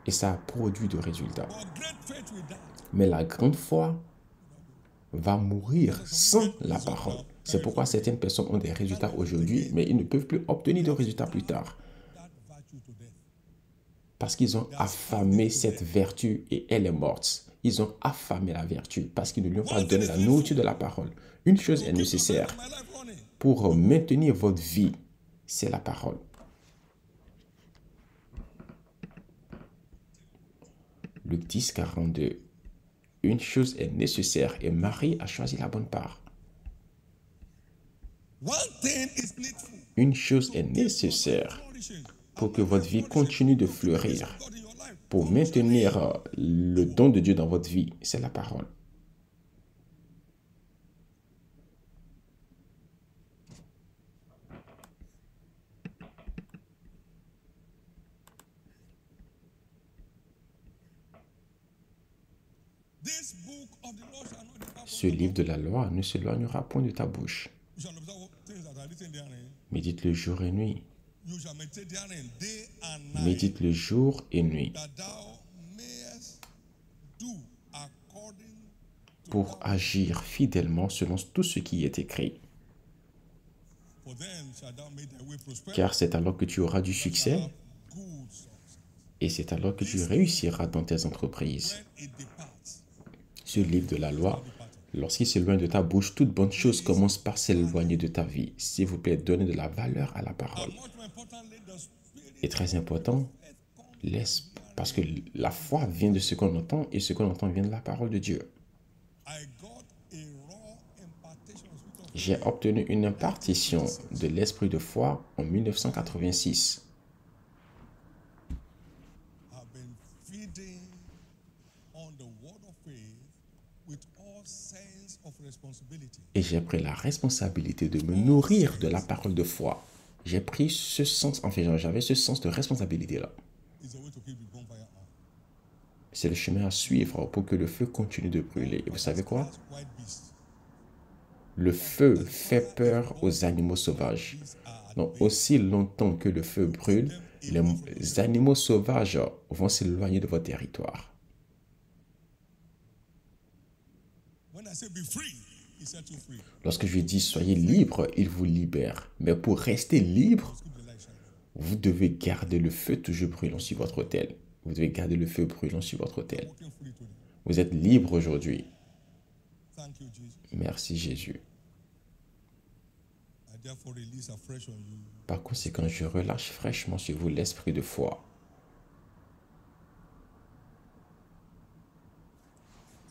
Et ça a produit de résultats.
But great faith will die.
Mais la grande foi va mourir sans la parole. C'est pourquoi certaines personnes ont des résultats aujourd'hui, mais ils ne peuvent plus obtenir de résultats plus tard.
That virtue to death.
Parce qu'ils ont affamé cette vertu et elle est morte. Ils ont affamé la vertu parce qu'ils ne lui ont pas donné la nourriture de la parole. Une chose est nécessaire
My life running.
pour maintenir votre vie, c'est la parole. Luc 10, 42. Une chose est nécessaire et Marie a choisi la bonne part.
One thing is needful.
Une chose est nécessaire
Flourishing.
pour que votre vie continue de fleurir,
God in your life.
pour maintenir le don de Dieu dans votre vie, c'est la parole.
This book of the law shall not depart from
Ce livre de la loi ne s'éloignera point de ta bouche.
You shall observe things that are meditate therein.
Médite-le jour et nuit.
You shall meditate therein day and night,
Médite-le jour et nuit
that thou mayest do according to
pour agir fidèlement selon tout ce qui est écrit.
for then shall thou make thy way prosperous,
Car c'est alors que tu auras du succès
have good success.
et c'est alors que tu réussiras dans tes entreprises.
When it departs,
Ce livre de la loi, lorsqu'il s'éloigne de ta bouche, toute bonne chose commence par s'éloigner de ta vie. S'il vous plaît, donnez de la valeur à la parole.
much more importantly, the spirit
Et très important, parce que la foi vient de ce qu'on entend et ce qu'on entend vient de la parole de Dieu.
I got a raw impartation of spirit of
J'ai obtenu une impartition de l'esprit de foi en 1986.
have been feeding on the word of faith with all sense of responsibility.
Et j'ai pris la responsabilité de me nourrir de la parole de foi. J'ai pris ce sens, enfin j'avais ce sens de responsabilité-là.
It's a way to keep the bonfire on.
C'est le chemin à suivre pour que le feu continue de brûler. Et vous savez quoi?
That's white beasts.
Le feu fait peur aux animaux sauvages. Donc aussi longtemps que le feu brûle, les animaux sauvages vont s'éloigner de votre territoire.
When I say be free, he set you free.
Lorsque je dis soyez libre, il vous libère. Mais pour rester libre,
Keep the light shining.
vous devez garder le feu toujours brûlant sur votre autel. Vous devez garder le feu brûlant sur votre autel.
Walking free today.
Vous êtes libre aujourd'hui.
Thank you, Jesus.
Merci Jésus.
I therefore release afresh on you
Par conséquent, je relâche fraîchement sur vous l'esprit de foi.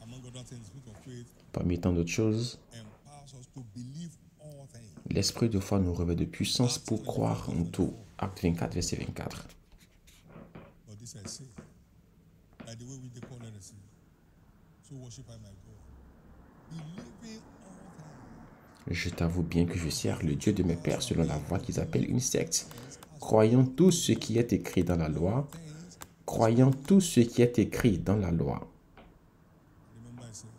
among other things, the spirit of faith
Parmi tant d'autres choses,
empowers us to believe all things.
l'esprit de foi nous revêt de puissance pour croire en tout. Acte 24, verset 24.
But this I say, by the way we declare the sea, so worship I my God. Believing all things,
Je t'avoue bien que je sers le Dieu de mes pères selon la voie qu'ils appellent une secte. Croyant tout ce qui est écrit dans la loi, croyant tout ce qui est écrit dans la loi.
remember I said,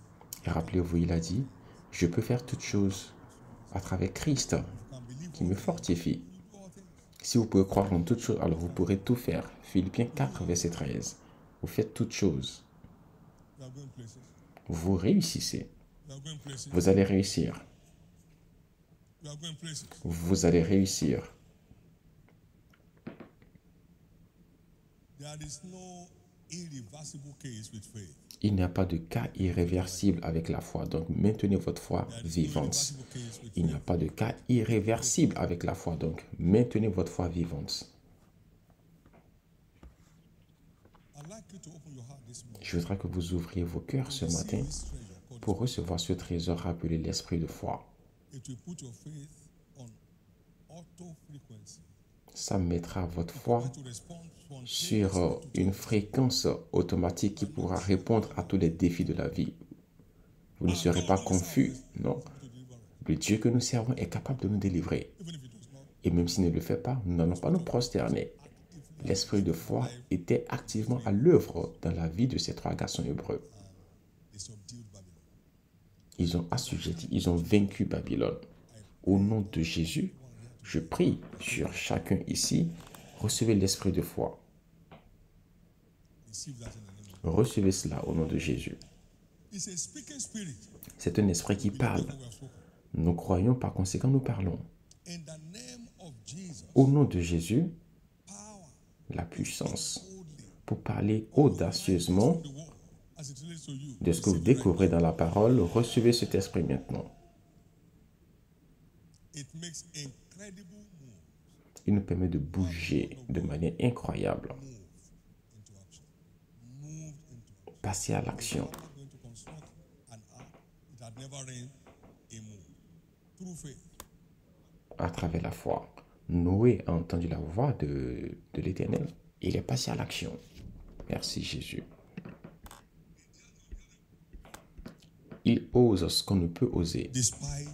Et rappelez-vous, il a dit, je peux faire toutes choses à travers Christ
can believe
qui me fortifie.
all things.
Si vous pouvez croire en toutes choses, alors vous pourrez tout faire. Philippiens 4, verset 13. Vous faites toutes choses.
You are going places.
Vous réussissez.
You are going places.
Vous allez réussir.
You are going places.
Vous allez réussir.
There is no irreversible case with faith.
Il n'y a pas de cas irréversible avec la foi. Donc maintenez votre foi
There is no
vivante.
irreversible case with
Il n'y a pas de cas irréversible avec la foi. Donc maintenez votre foi vivante.
I'd like you to open your heart this morning.
Je voudrais que vous ouvriez vos cœurs ce matin
This treasure called
pour recevoir ce trésor appelé l'esprit de foi.
it will put your faith on auto frequency.
Ça mettra votre foi
To respond
sur une fréquence automatique qui pourra répondre à tous les défis de la vie. Vous ne serez pas confus, non.
to deliver us.
Le Dieu que nous servons est capable de nous délivrer.
Even if it does not,
Et même s'il ne le fait pas, nous n'allons pas nous prosterner. L'esprit de foi était activement à l'œuvre dans la vie de ces trois garçons hébreux.
they subdued Babylon.
Ils ont assujetti, ils ont vaincu Babylone. Au nom de Jésus, je prie sur chacun ici, recevez l'esprit de foi.
Receive that in the name of
Recevez cela au nom de Jésus.
It's a speaking spirit.
C'est un esprit qui parle.
We have spoken.
Nous croyons, par conséquent, nous parlons.
In the name of Jesus,
Au nom de Jésus,
power
la puissance
boldly
pour parler audacieusement
the word as it relates to you.
de ce que vous découvrez dans la parole. Recevez cet esprit maintenant.
It makes incredible moves.
Il nous permet de bouger de manière incroyable,
Move into action. Moved into action.
passer à l'action.
I'm not going to construct an ark. It had never rained a move. Through faith.
À travers la foi. Noé a entendu la voix de l'Éternel. Il est passé à l'action. Merci Jésus. Il ose ce qu'on ne peut oser.
Despite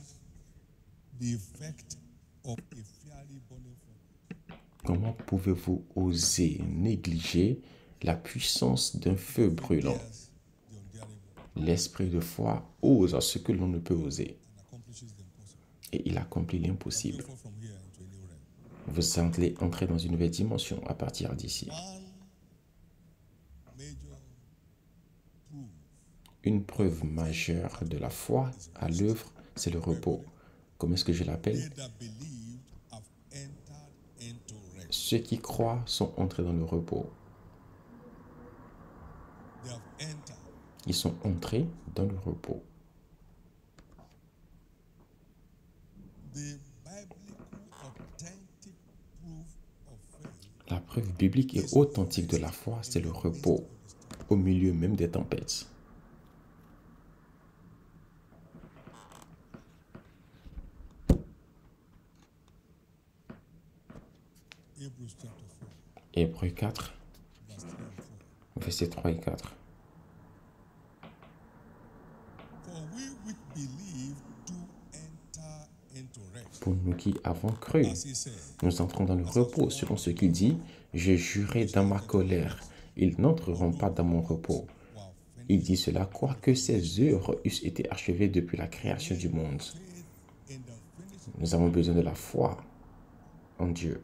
the effect of a fiery burning furnace.
Comment pouvez-vous oser négliger la puissance d'un feu brûlant?
Yes, the unbearable
L'esprit de foi ose ce que l'on ne peut oser
and accomplishes the impossible.
et il accomplit
You
l'impossible.
fall from here into a new realm.
Vous allez entrer dans une nouvelle dimension à partir d'ici.
One major proof
Une preuve majeure de la foi à l'œuvre, c'est le repos. Comment est-ce que je l'appelle?
they that believed have entered into rest.
Ceux qui croient sont entrés dans le repos.
They have entered.
Ils sont entrés dans le repos.
The biblical authentic proof of faith
La preuve biblique et authentique de la foi, c'est le repos, au milieu même des tempêtes.
Hebrews chapter 4,
Hébreux 4,
verse 3 and 4.
versets 3 et 4.
For we which believe do enter into rest.
Pour nous qui avons cru,
As he said,
nous entrons dans le repos, selon ce qu'il dit, « Je jurai dans ma colère, ils n'entreront pas dans mon repos. »
while finished
Il dit cela, quoique ses œuvres eussent été achevées depuis la création du monde.
faith in the finished
Nous avons besoin de la foi en Dieu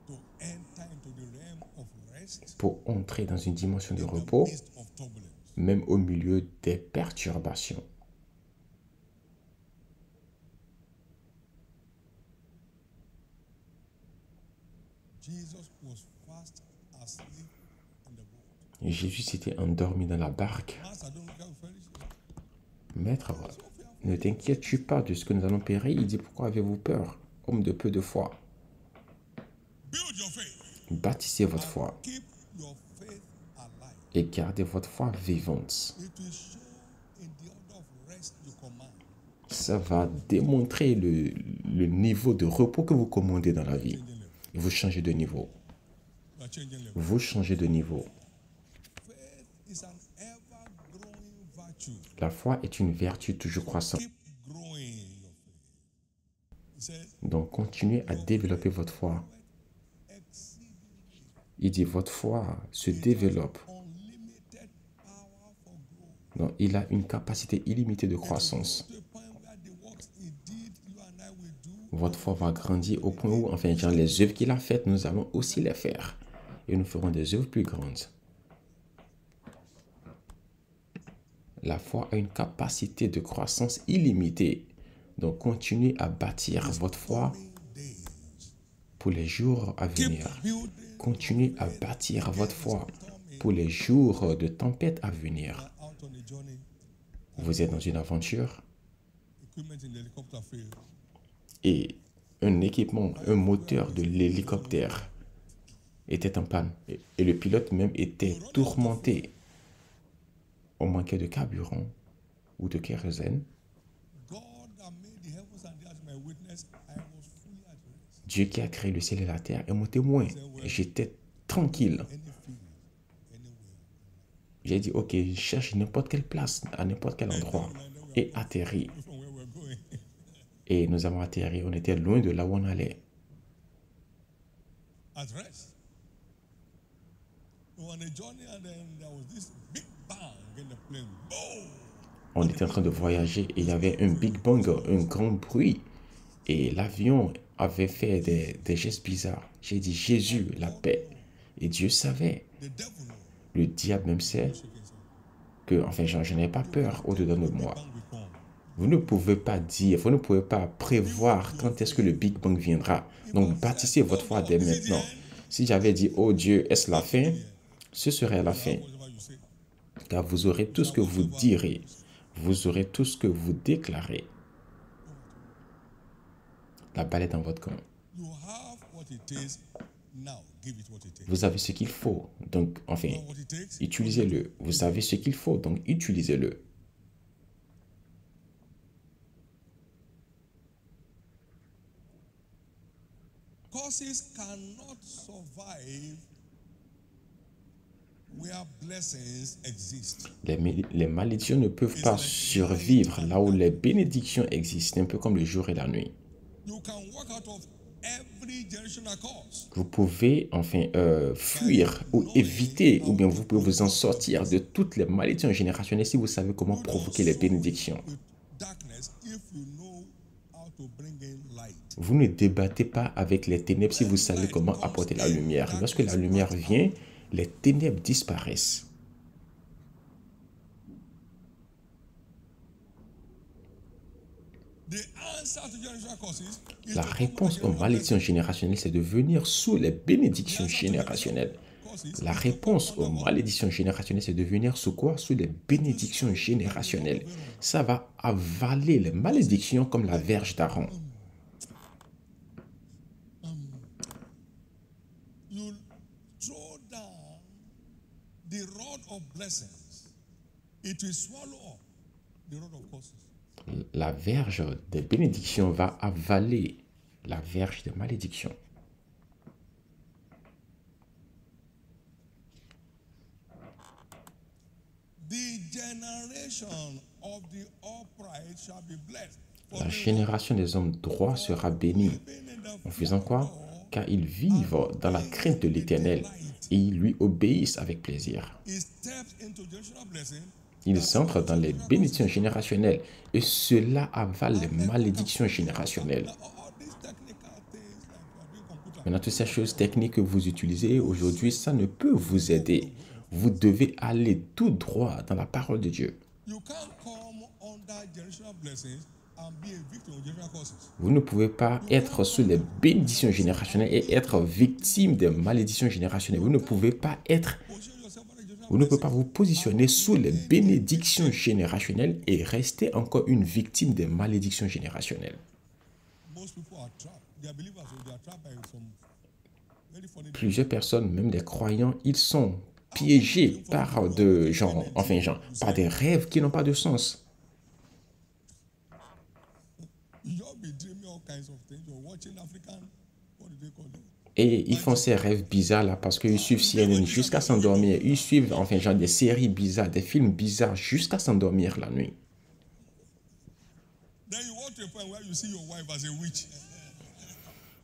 to enter into the realm of rest
pour entrer dans une dimension de
in the
repos,
midst of turbulence.
même au milieu des perturbations.
Jesus was fast asleep in the boat.
Et Jésus s'était endormi dans la barque.
Master, don't look how foolish.
Maître, ne t'inquiètes-tu pas de ce que nous allons périr? Il dit, pourquoi avez-vous peur, homme de peu de foi?
Build your faith.
Bâtissez votre foi
Keep your faith alive.
et gardez votre foi vivante.
It will show in the order of rest you command.
Ça va démontrer le niveau de repos que vous commandez dans la vie. Et vous changez de niveau.
You are changing level.
Vous changez de niveau.
Faith is an ever-growing virtue.
La foi est une vertu toujours croissante.
Keep growing your faith. He said,
Donc, continuez à développer votre foi.
exceedingly
Il dit, votre foi se développe.
unlimited power for growth.
Donc, il a une capacité illimitée de croissance.
To a point where the works he did, you and I will do.
Votre foi va grandir au point où, enfin, genre, les œuvres qu'il a faites, nous allons aussi les faire. Et nous ferons des œuvres plus grandes. La foi a une capacité de croissance illimitée. Donc, continuez à bâtir votre foi
Days.
pour les jours à
Keep
venir.
building
Continuez à bâtir votre foi pour les jours de tempête à venir.
out on a journey.
Vous êtes dans une aventure
Equipment in the helicopter failed.
et un équipement, un moteur de l'hélicoptère était en panne. Et le pilote même était tourmenté. On manquait de carburant ou de kérosène.
God that made the heavens and the earth my witness, I was fully at rest.
Dieu qui a créé le ciel et la terre est mon témoin. J'étais tranquille.
Any field, anywhere.
J'ai dit, ok, je cherche n'importe quelle place, à n'importe quel endroit. Et atterri.
From where we're going.
Et nous avons atterri. On était loin de là où on allait.
At rest. We were on a journey and then there was this big bang in the plane. Boom!
On était en train de voyager et il y avait un big bang, un grand bruit. Et l'avion avait fait des gestes bizarres. J'ai dit, Jésus, la paix. Et Dieu savait.
The devil knows.
Le diable même sait
Shaking his head.
que, enfin, je n'ai pas peur au-dedans de moi.
Bang will come.
Vous ne pouvez pas dire, vous ne pouvez pas prévoir quand est-ce que le Big Bang viendra. Donc, bâtissez votre foi dès maintenant. Si j'avais dit, oh Dieu, est-ce la fin? Ce serait la fin.
Whatever you say.
Car vous aurez tout ce que vous direz. Vous aurez tout ce que vous déclarez. La balle est dans votre camp.
You have what it takes. Now give it what it takes.
Vous avez ce qu'il faut. Donc, enfin,
You have what it takes.
utilisez-le. Vous savez ce qu'il faut. Donc, utilisez-le.
Causes cannot survive where blessings exist.
Les malédictions ne peuvent pas survivre là où les bénédictions existent, un peu comme le jour et la nuit.
You can walk out of every generational cause.
Vous pouvez enfin fuir ou éviter, ou bien vous pouvez vous en sortir de toutes les malédictions générationnelles si vous savez comment provoquer les bénédictions.
With darkness if you know how to bring in light.
Vous ne débattez pas avec les ténèbres si vous savez comment apporter la lumière. Lorsque la lumière vient, les ténèbres disparaissent.
The answer to generational curses is
La
to come
réponse
under
aux
generational
malédictions
blessing.
générationnelles, c'est de venir sous les bénédictions générationnelles. La réponse aux malédictions générationnelles, c'est de venir sous quoi? Sous les bénédictions générationnelles. Ça va avaler les malédictions comme la verge d'Aaron.
You throw down the rod of blessings. It will swallow up the rod of curses.
La verge des bénédictions va avaler la verge des malédictions.
The generation of the upright shall be blessed. For
La
they
génération des hommes droits sera bénie.
living in the
En faisant quoi? Car ils vivent dans la crainte de l'Éternel et ils lui obéissent avec plaisir.
he steps into generational blessing.
Ils entrent dans les bénédictions générationnelles et cela avale les malédictions générationnelles.
All these technical things like you are doing computer.
Maintenant, toutes ces choses techniques que vous utilisez aujourd'hui, ça ne peut vous aider. Vous devez aller tout droit dans la parole de Dieu.
You can't come under generational blessings and be a victim of generational curses.
Vous ne pouvez pas être sous les bénédictions générationnelles et être victime des malédictions générationnelles. Vous ne pouvez pas être,
Position yourself under generational
vous ne pouvez pas vous positionner sous les bénédictions générationnelles et rester encore une victime des malédictions générationnelles.
Most people are trapped. They are believers, so they are trapped by some very funny.
Plusieurs personnes, même des croyants, ils sont piégés par de gens, par des rêves qui n'ont pas de sens.
You'll be dreaming all kinds of things. You're watching African, what do they call it?
Et ils font ces rêves bizarres là parce qu'ils suivent CNN jusqu'à s'endormir. Ils suivent des séries bizarres, des films bizarres jusqu'à s'endormir la nuit.
Then you walk to a point where you see your wife as a witch.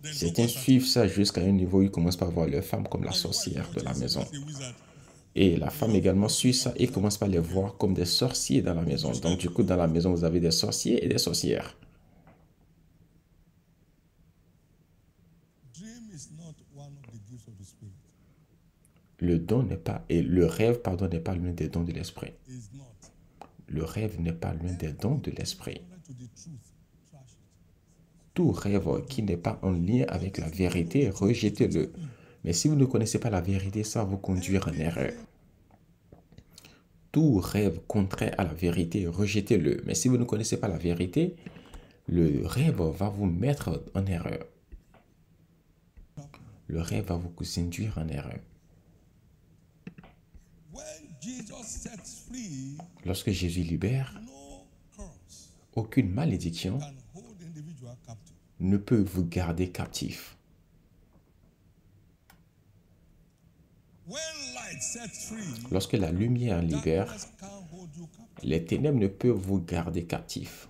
Then
Certains suivent ça jusqu'à un niveau où ils commencent par voir leur femme comme la sorcière de la maison.
a wizard.
Et la femme également suit ça et commence par les voir comme des sorciers dans la maison. Donc du coup, dans la maison, vous avez des sorciers et des sorcières.
Dream is not one of the gifts of the spirit.
Le rêve, pardon, n'est pas l'un des dons de l'esprit.
It's not.
Le rêve n'est pas l'un des dons de l'esprit.
Contrary to the truth, trash it.
Tout rêve qui n'est pas en lien avec la vérité, rejetez-le. Mais si vous ne connaissez pas la vérité, ça va vous conduire en erreur. Tout rêve contraire à la vérité, rejetez-le. Mais si vous ne connaissez pas la vérité, le rêve va vous mettre en erreur. Le rêve va vous induire en erreur.
When Jesus sets free,
Lorsque Jésus libère,
no curse
aucune malédiction
can hold the individual captive.
ne peut vous garder captif.
When light sets free,
Lorsque la lumière libère,
darkness can't hold you captive.
les ténèbres ne peuvent vous garder captif.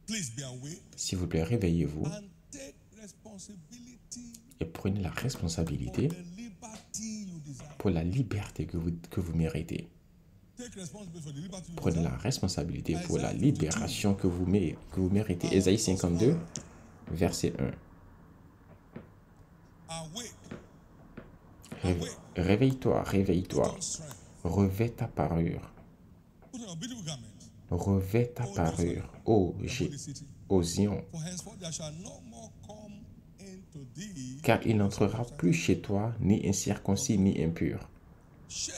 Please be awake
S'il vous plaît, réveillez-vous
and take responsibility
et prenez la responsabilité
for the liberty you desire.
pour la liberté que vous méritez.
Take responsibility for the liberty you
Prenez la
desire.
responsabilité pour la libération que vous méritez. Ésaïe 52, verset 1.
Awake,
Réveille-toi, réveille-toi.
on strength.
Revêt ta parure.
Put on a beautiful garment
Revêt ta parure, ô
for the city.
Zion,
For henceforth there shall no more come into thee.
car il n'entrera plus chez toi ni incirconcis ni impur.
Shake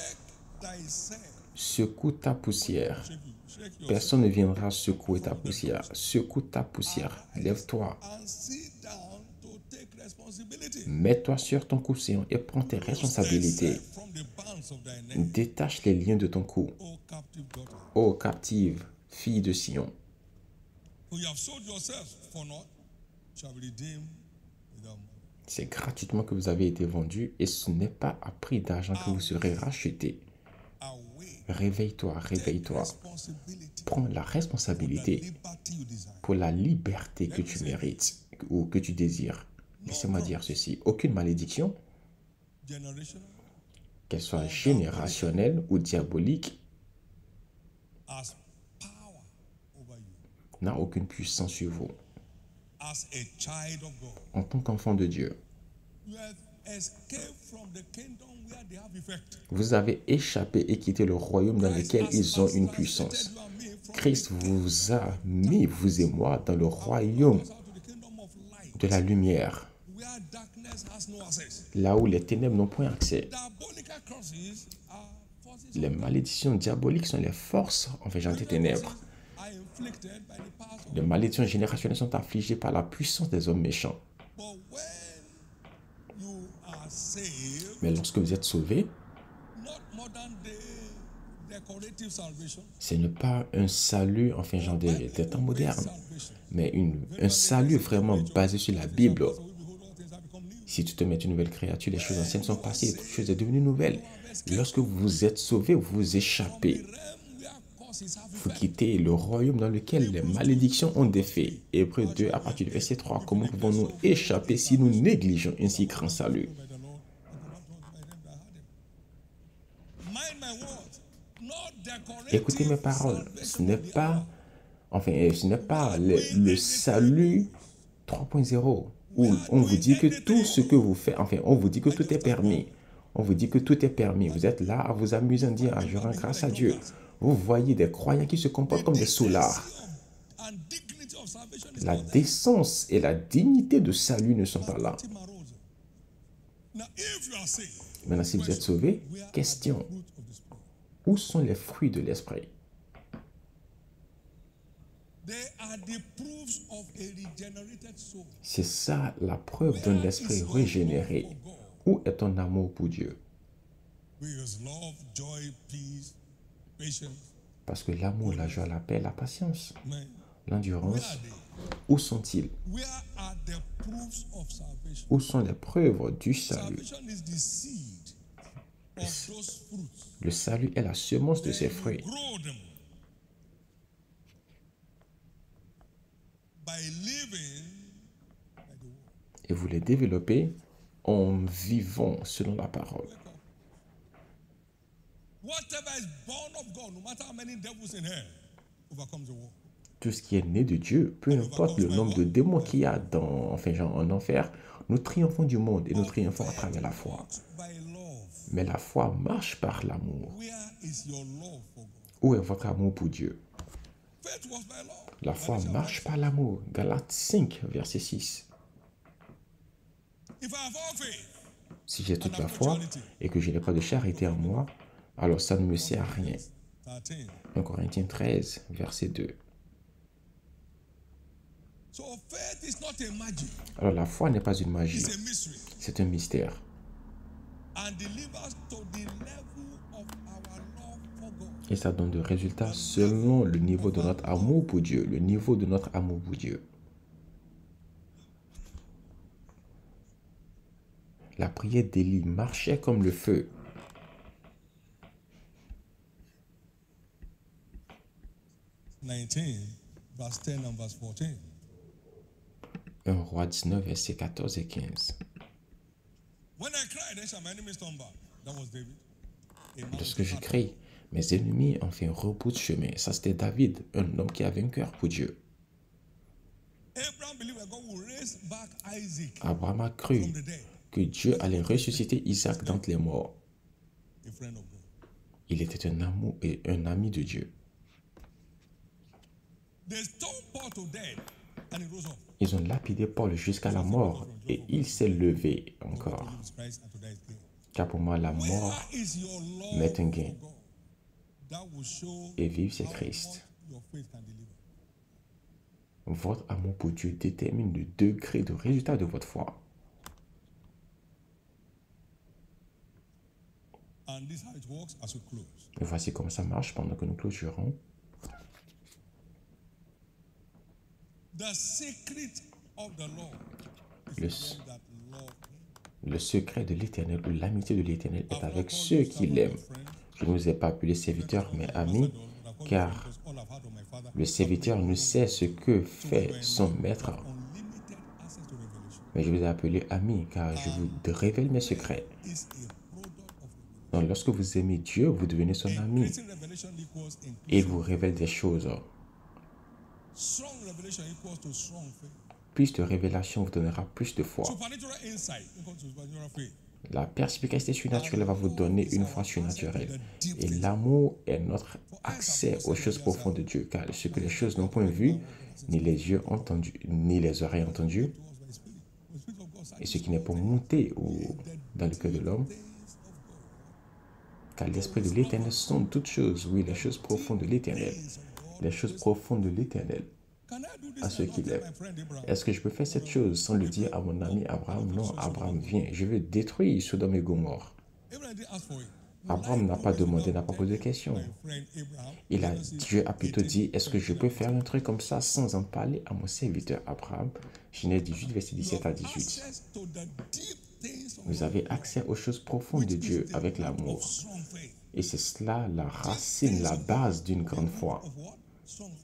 thyself.
Secoue ta poussière.
Shake you. Shake yourself.
Personne ne viendra secouer ta poussière. Secoue ta poussière. Lève-toi.
And sit down to take responsibility.
Mets-toi sur ton coussin et prends tes responsabilités.
Thyself from the bands of thy neck,
Détache les liens de ton cou.
O captive daughter.
Ô captive, fille de Sion.
For you have sold yourself for naught, shall be redeemed without money.
C'est gratuitement que vous avez été vendu et ce n'est pas à prix d'argent que vous serez racheté.
Awake.
Réveille-toi,
Take
réveille-toi.
responsibility
Prends la
for the
responsabilité
liberty you desire.
pour la liberté que tu mérites ou que tu désires. Laissez-moi dire ceci. Aucune malédiction,
Generational
qu'elle soit générationnelle ou diabolique,
has power over you.
n'a aucune puissance sur vous.
As a child of God,
En tant qu'enfant de Dieu,
you have escaped from the kingdom where they have effect.
vous avez échappé et quitté le royaume dans lequel ils ont une puissance.
You and me from
Christ vous a mis, vous et moi, dans le royaume
out to the kingdom of light,
de la lumière,
where darkness has no access.
là où les ténèbres n'ont point accès.
Diabolical curses are forces
Les malédictions diaboliques sont les forces, gens des ténèbres.
are inflicted by the powers of
Les malédictions générationnelles sont affligées par la puissance des hommes méchants.
But when you are saved,
Mais lorsque vous êtes sauvés,
not modern day decorative salvation,
ce n'est pas un salut, des temps modernes,
salvation.
mais un salut vraiment basé sur la Bible.
So we behold all things have become new.
Si tu te mets une nouvelle créature, les choses anciennes sont passées, toutes choses sont devenues nouvelles. Lorsque vous êtes sauvés, vous échappez.
Realm where curses have
Vous
effect.
quittez le royaume dans lequel les malédictions ont des faits. Hébreux 2, à partir du verset 3. Comment pouvons-nous échapper si nous négligeons un si grand salut?
By the Lord, and mind my words, not decorative
Écoutez mes paroles. Ce
salvation
n'est
of the
pas, le salut 3.0 où on vous dit que tout ce que vous faites, on vous dit que tout est permis. On vous dit que tout est permis. Vous êtes là à vous amuser en disant, ah, je rends grâce à Dieu. Vous voyez des croyants qui se comportent comme des soulards.
and dignity of salvation is
La
not there.
décence et la dignité de salut ne sont pas là.
Now, if you are saved,
Maintenant, si vous êtes sauvés,
where are the
question,
fruit of the Spirit?
où sont les fruits de l'esprit?
They are the proofs of a regenerated soul.
C'est ça la preuve d'un esprit régénéré. Où est ton amour pour Dieu?
Because love, joy, peace, patience,
Parce que l'amour, la joie, la paix, la patience,
man,
l'endurance, où sont-ils?
where are the proofs of salvation?
Où sont les preuves du salut?
Salvation is the seed of those fruits.
Le salut est la semence de ces fruits.
Grow them by living by the word.
Et vous les développez en vivant selon la parole.
Whatever is born of God, no matter how many devils in hell, overcomes the world.
Tout ce qui est né de Dieu, peu importe le nombre de démons qu'il y a en enfer, nous triomphons du monde et nous triomphons à travers la foi.
By love.
Mais la foi marche par l'amour.
Where is your love for God?
Où est votre amour pour Dieu?
Faith was by love.
La foi marche par l'amour. Galates 5, verset 6.
If I have all faith,
Si j'ai toute la foi et que je n'ai pas de charité en moi, alors ça ne me sert à rien.
13.
1 Corinthiens 13, verset 2.
So faith is not a magic,
Alors la foi n'est pas une magie,
it's a mystery.
c'est un mystère.
And delivers us to the level of our love for God.
Et ça donne des résultats selon le niveau de notre amour pour Dieu, le niveau de notre amour pour Dieu. La prière d'Élie marchait comme le feu.
Verse 10 and verse 14.
1 Roi 19, versets 14 et 15.
When I cried, then shall my enemies turn back. That was David. A man
Lorsque
with
je
a heart.
crie, mes ennemis ont fait un rebout de chemin. Ça, c'était David, un homme qui avait un cœur pour Dieu.
Abraham believed that God would raise back Isaac
Abraham a cru
from the dead.
que Dieu allait ressusciter Isaac d'entre les morts.
A friend of God.
Il était un amour et un ami de Dieu.
They stoned Paul to death and he rose up.
Ils ont lapidé Paul jusqu'à la mort et il s'est levé encore.
Jesus Christ and to die is gain.
Car pour moi, la
Where
mort
is your love
m'est un gain
for God? That will show
et vivre, c'est
how
Christ.
much your faith can deliver.
Votre amour pour Dieu détermine le degré de résultat de votre foi.
And this is how it works as we close.
Et voici comment ça marche pendant que nous clôturons.
The secret of the Lord
Le,
is them that love him.
le secret de l'Éternel ou l'amitié de l'Éternel est avec ceux qui l'aiment. Je ne vous ai pas appelé serviteur, mais ami, car
All I've had of my father.
le serviteur ne sait ce que fait son maître.
Unlimited access to revelation
Mais je vous ai appelé ami, car je vous révèle mes secrets.
is a product of revelation.
Donc, lorsque vous aimez Dieu, vous devenez son ami.
Increasing revelation equals
Et il
increasing.
vous révèle des choses.
Strong revelation equals to strong faith.
Plus de révélation vous donnera plus de foi.
Supernatural insight equals to supernatural faith.
La perspicacité surnaturelle va vous donner une foi surnaturelle. Et l'amour est notre accès aux choses profondes de Dieu, car ce que les choses n'ont point vu, ni les yeux entendus, ni les oreilles entendues, et ce qui n'est pas monté dans le cœur de l'homme, car l'Esprit de l'Éternel sonde toutes choses, oui, les choses profondes de l'Éternel, les choses profondes de l'Éternel, à ceux qui l'aiment. Est-ce que je peux faire cette chose sans le dire à mon ami Abraham? Non, Abraham, viens, je veux détruire Sodome et Gomorrhe. Abraham n'a pas demandé, n'a pas posé de question. Dieu a plutôt dit, est-ce que je peux faire un truc comme ça sans en parler à mon serviteur Abraham? Genèse 18, verset 17 à 18. Vous avez accès aux choses profondes de Dieu avec l'amour. Et c'est cela la racine, la base d'une grande foi.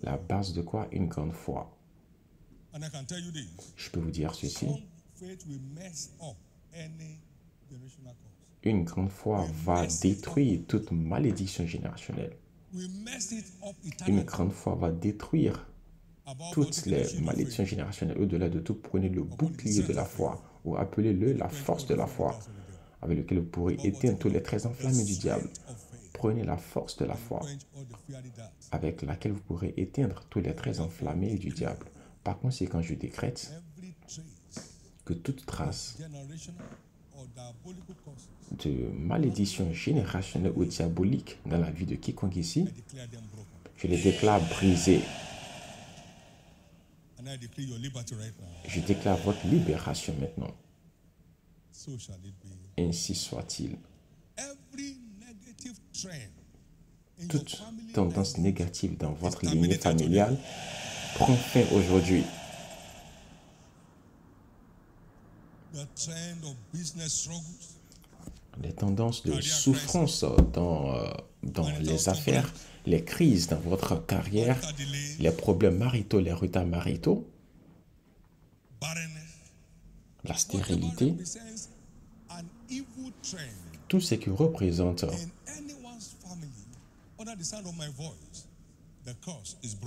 La base de quoi? Une grande foi. Je peux vous dire ceci. Une grande foi va détruire toute malédiction générationnelle. Une grande foi va détruire toutes les malédictions générationnelles. Au-delà de tout, prenez le bouclier de la foi, ou appelez-le la force de la foi, avec lequel vous pourrez éteindre tous les traits enflammés du diable. Prenez la force de la foi, avec laquelle vous pourrez éteindre tous les traits enflammés du diable. Par conséquent, je décrète que toute trace de malédiction générationnelle ou diabolique dans la vie de quiconque ici, je les déclare brisées. Je déclare votre libération maintenant. Ainsi soit-il. Toute tendance négative dans votre lignée familiale prend fin aujourd'hui. Les tendances de souffrance dans les affaires, les crises dans votre carrière, les problèmes maritaux, les retards maritaux, la stérilité, tout ce qui représente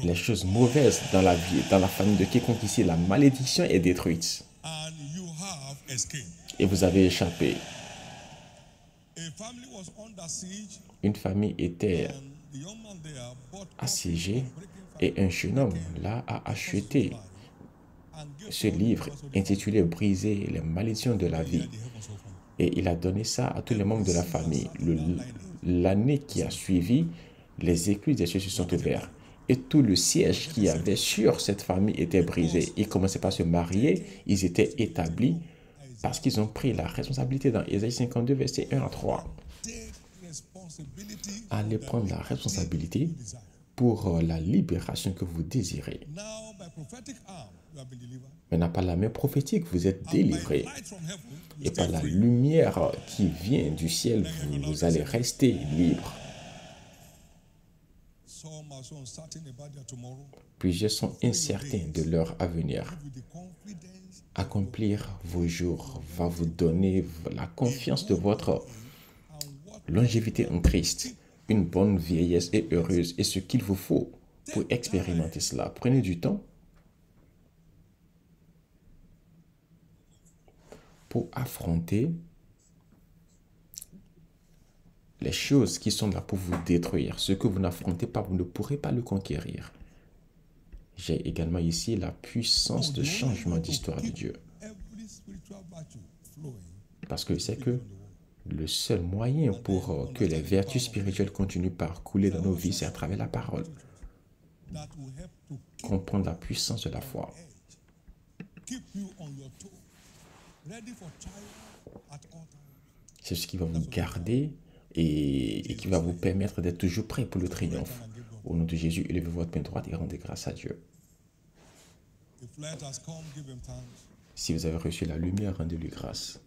les choses mauvaises dans la vie, dans la famille de quiconque ici, la malédiction est détruite. Et vous avez échappé. Une famille était assiégée et un jeune homme là a acheté ce livre intitulé « Briser les malédictions de la vie ». Et il a donné ça à tous les membres de la famille. L'année qui a suivi, les écluses des cieux se sont ouvertes. Et tout le siège qu'il y avait sur cette famille était brisé. Ils commençaient pas à se marier, ils étaient établis parce qu'ils ont pris la responsabilité dans Ésaïe 52, verset 1 à 3. Allez prendre la responsabilité pour la libération que vous désirez. Maintenant, par la main prophétique, vous êtes délivrés. Et par la lumière qui vient du ciel, vous allez rester libres. Plusieurs sont incertains de leur avenir. Accomplir vos jours va vous donner la confiance de votre longévité en Christ, une bonne vieillesse et heureuse, et ce qu'il vous faut pour expérimenter cela. Prenez du temps pour affronter les choses qui sont là pour vous détruire. Ce que vous n'affrontez pas, vous ne pourrez pas le conquérir. J'ai également ici la puissance de changement d'histoire de Dieu. Parce que c'est que le seul moyen pour que les vertus spirituelles continuent par couler dans nos vies, c'est à travers la parole. Comprendre la puissance de la foi. C'est ce qui va vous garder et qui va vous permettre d'être toujours prêt pour le triomphe. Au nom de Jésus, élevez votre main droite et rendez grâce à Dieu. Si vous avez reçu la lumière, rendez-lui grâce.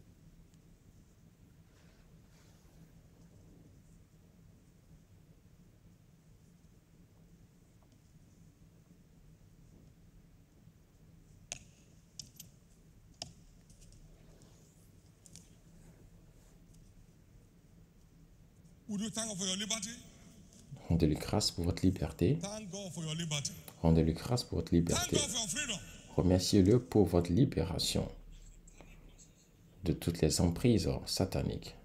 Would you thank God for your liberty?
Rendez-lui grâce pour votre liberté.
Thank God for your liberty.
Rendez-lui grâce pour votre
Thank
liberté.
God for your freedom.
Remerciez-le pour votre libération de toutes les emprises sataniques.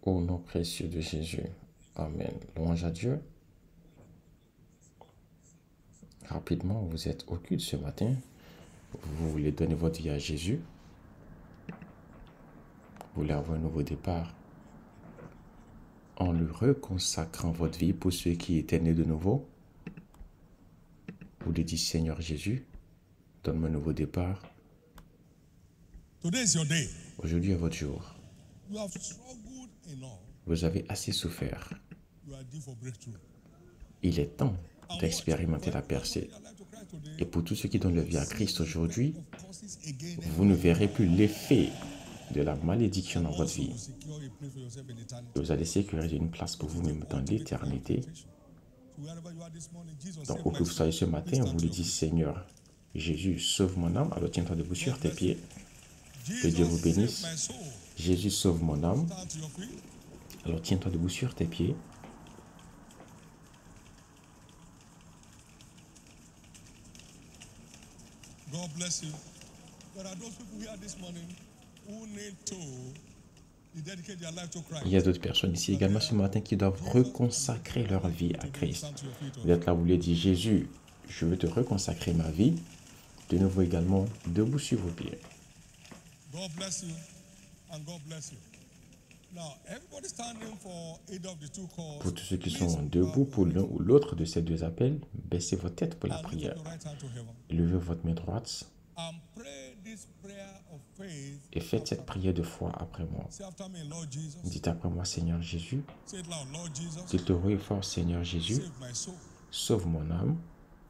Au nom précieux de Jésus. Amen. Louange à Dieu. Rapidement, vous êtes au culte ce matin. Vous voulez donner votre vie à Jésus. Vous voulez avoir un nouveau départ. En lui reconsacrant votre vie pour ceux qui étaient nés de nouveau. Vous lui dites, Seigneur Jésus, donne-moi un nouveau départ.
Today is your day.
Aujourd'hui est votre jour.
You have struggled enough.
Vous avez assez souffert.
You are due for breakthrough.
Il est temps
And
d'expérimenter la
watch,
percée.
I like to cry today.
Et pour tous ceux qui donnent leur vie à Christ aujourd'hui,
Causes again.
vous ne verrez plus l'effet de la malédiction dans votre
Also,
vie.
you secure a place for yourself in eternity.
Et vous allez sécuriser une place pour vous-même dans l'éternité.
So wherever you are this morning, Jesus
Donc,
save
où
my
que vous soyez ce
soul.
matin,
Please
vous
stand
lui
to
dites,
your
Seigneur, Jésus, sauve mon âme. Alors tiens-toi debout sur tes pieds.
feet.
Que Dieu vous
Jesus,
bénisse.
save my soul.
Jésus, sauve mon âme.
Stand to your feet.
Alors tiens-toi debout sur tes pieds.
God bless you. There are those people here this morning who need to dedicate their life to Christ.
Il y a d'autres personnes ici également ce matin qui doivent reconsacrer leur vie à Christ.
Stand to your feet.
Vous êtes là, vous lui dites, Jésus, je veux te reconsacrer ma vie. De nouveau également, debout sur vos pieds.
God bless you and God bless you. Now, everybody standing for either of the two calls.
Pour tous ceux qui
please
sont debout pour l'un ou l'autre de ces deux appels, baissez votre tête pour la
lift up
prière.
your right hand to heaven
Levez votre main droite
and pray this prayer of faith.
et faites cette prière de foi après moi.
Say after me, Lord Jesus.
Dites après moi, Seigneur Jésus.
Say it loud, Lord Jesus.
Dites haut et fort, Seigneur Jésus,
Save my soul.
sauve mon âme,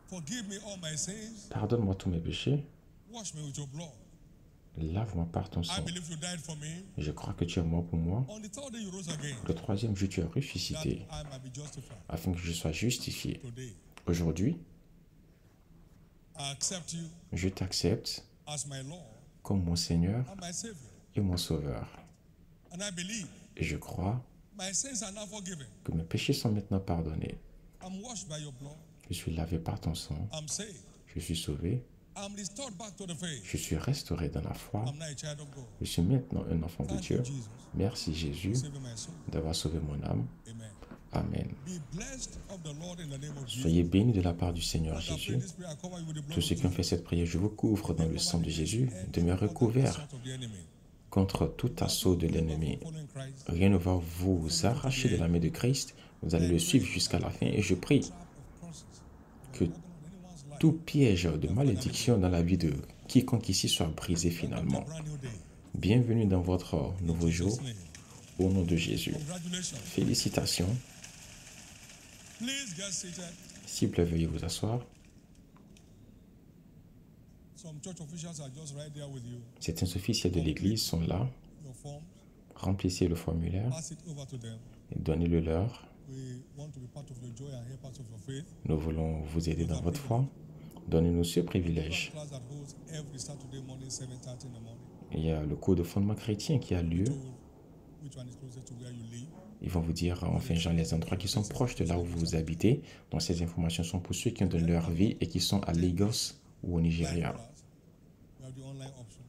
Forgive me all my sins.
pardonne-moi tous mes péchés,
Wash me with your blood.
lave-moi par ton
I
sang.
believe you died for me.
Je crois que tu es mort pour moi.
On the third day you rose again.
Le troisième jour, tu as
That
ressuscité
I might be justified.
afin que je sois justifié.
Today,
Aujourd'hui,
I accept you
je t'accepte
as my Lord
comme mon Seigneur
and my Savior.
et mon Sauveur.
And I believe
Et je crois
my sins are now forgiven.
que mes péchés sont maintenant pardonnés.
I'm washed by your blood.
Je suis lavé par ton sang.
I'm saved.
Je suis sauvé.
I'm restored back to the faith.
Je suis restauré dans la foi.
I'm now a child of God.
Je suis maintenant un enfant de
Thank
Dieu.
you, Jesus,
Merci Jésus
for saving my soul.
d'avoir sauvé mon âme.
Amen.
Amen.
Be blessed of the Lord in the name of Jesus.
Soyez bénis de la part du Seigneur
As I pray
Jésus.
this prayer, I cover you with the blood
Tous
of
ceux qui ont
Jesus.
fait cette prière, je vous couvre dans le sang de Jésus. Demeurez couverts
Of the enemy.
contre tout assaut de l'ennemi.
Following Christ.
Rien ne va vous arracher de la main de Christ. Vous allez le suivre jusqu'à la fin. Et je prie
Trap of crosses.
que
Anyone's life.
tout piège de malédiction dans la vie de quiconque ici soit brisé finalement.
Brand new day.
Bienvenue dans votre nouveau jour
Jesus' name.
au nom de Jésus.
Congratulations.
Félicitations.
Please get seated.
S'il vous plaît, veuillez vous asseoir.
Some church officials are just right there with you.
Certains officiels de l'Église sont là.
Your forms,
Remplissez le formulaire
pass it over to them.
et donnez-le leur.
We want to be part of your joy and hear part of your faith.
Nous voulons vous aider dans votre foi. Donnez-nous ce
We have
privilège.
a class that holds every Saturday morning, 7:30 in the morning.
Il y a le cours de fondement chrétien qui a lieu.
Told which one is closer to where you live.
Ils vont vous dire, enfin, genre, les endroits qui sont proches de là où vous habitez. Donc, ces informations sont pour ceux qui ont donné leur vie et qui sont à Lagos ou au Nigeria.
Class. We have the online option.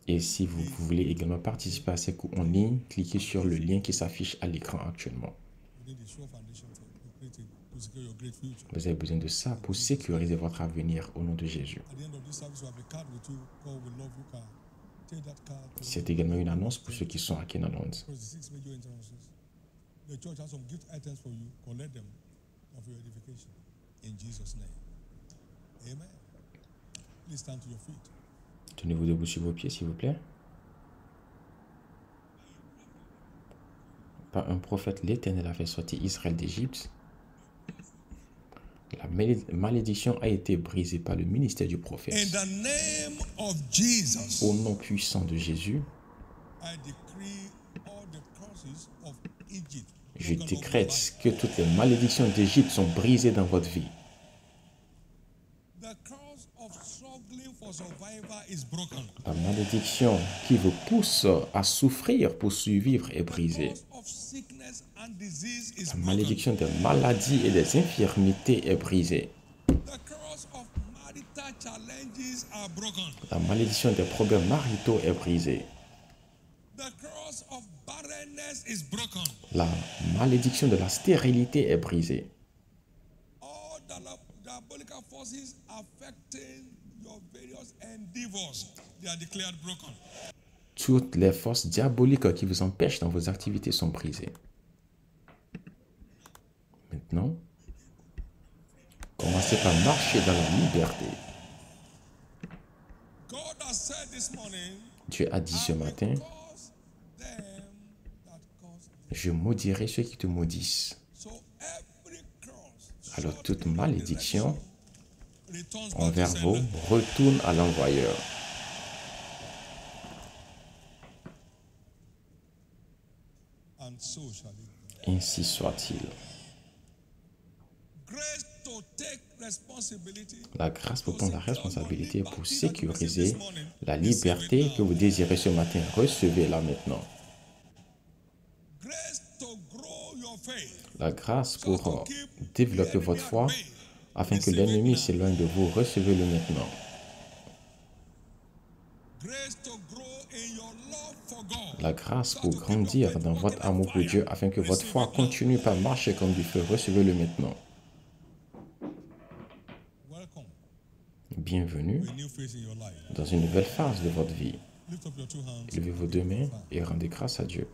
Et si vous voulez également participer à ces cours en ligne, cliquez sur le lien qui s'affiche à l'écran actuellement.
We need a sure foundation to create to secure your great future.
Vous avez besoin de ça pour sécuriser votre avenir au nom de Jésus.
At the end of this service, we have a card with you called We Love You card. Take that card to
C'est également une annonce pour ceux qui sont à Kenaland.
across the 6 major entrances. The church has some gift items for you. Collect them for your edification. In Jesus' name. Amen. Please stand to your feet.
Tenez-vous debout sur vos pieds, s'il vous plaît. Par un prophète, l'Éternel a fait sortir Israël d'Égypte. La malédiction a été brisée par le ministère du
In
prophète.
the name of Jesus,
Au nom puissant de Jésus,
I decree all the curses of Egypt.
je
broken off your
décrète
life.
que toutes les malédictions d'Égypte sont brisées dans votre vie.
The curse of struggling is broken.
La malédiction qui vous pousse à souffrir pour survivre est brisée.
Cause of sickness and disease is
La
broken.
malédiction des maladies et des infirmités est brisée.
The curse of marital challenges are broken.
La malédiction des problèmes maritaux est brisée.
The curse of barrenness is broken.
La malédiction de la stérilité est brisée.
All diabolical forces affecting your various endeavors, they are declared broken.
Toutes les forces diaboliques qui vous empêchent dans vos activités sont brisées. Maintenant, commencez par marcher dans la liberté.
God has said this morning,
Dieu a dit ce matin,
curse them that curse thee.
je maudirai ceux qui te maudissent.
So every curse
Alors toute malédiction
returns back
envers
to
vous
sender.
retourne à l'envoyeur.
And so shall it be.
Ainsi soit-il.
Grace to take responsibility.
La grâce pour prendre la responsabilité pour sécuriser la liberté que vous désirez ce matin. Recevez-la maintenant.
Grace to grow your faith.
La grâce pour développer votre foi afin que l'ennemi s'éloigne de vous. Recevez-le maintenant.
Grace to grow in your love for God.
La grâce pour grandir dans votre amour pour Dieu afin que votre foi continue par marcher comme du feu. Recevez-le maintenant.
Welcome
Bienvenue
to a new phase in your life.
dans une nouvelle phase de votre vie.
Lift up your two hands.
Levez vos deux mains et rendez grâce à Dieu.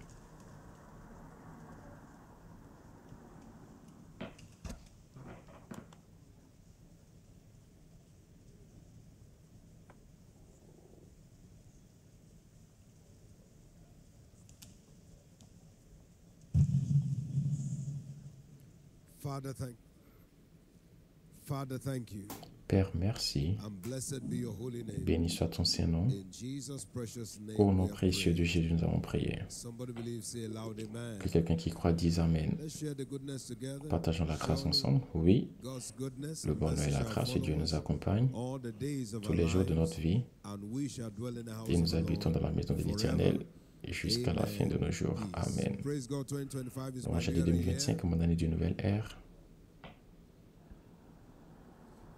Father, thank you.
Père, merci.
And blessed be your holy name.
Béni soit ton Saint-Nom.
In Jesus' precious name.
Au nom
we have
précieux de
prayed.
Jésus, nous avons prié.
Somebody believe, say loud amen.
Que quelqu'un qui croit dise Amen.
Let's share the goodness together.
Partageons la grâce
Surely
ensemble. Oui,
God's goodness
le
and
bonheur
mercy
et la
shall
grâce de Dieu
follow
nous
us
accompagnent
all the days of
tous
our
les jours de
lives,
notre vie
and we shall dwell in the house
et
of
nous
the
habitons dans
Lord
la maison de
forever.
l'Éternel jusqu'à la fin de nos jours.
Peace.
Amen.
Praise God, 2025 is
Donc,
my
j'ai dit
year
2025 comme mon année d'une nouvelle ère.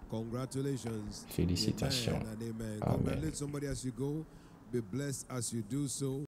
Congratulations.
Félicitations.
Amen and amen.
Amen.
Congratulate somebody as you go. Be blessed as you do so.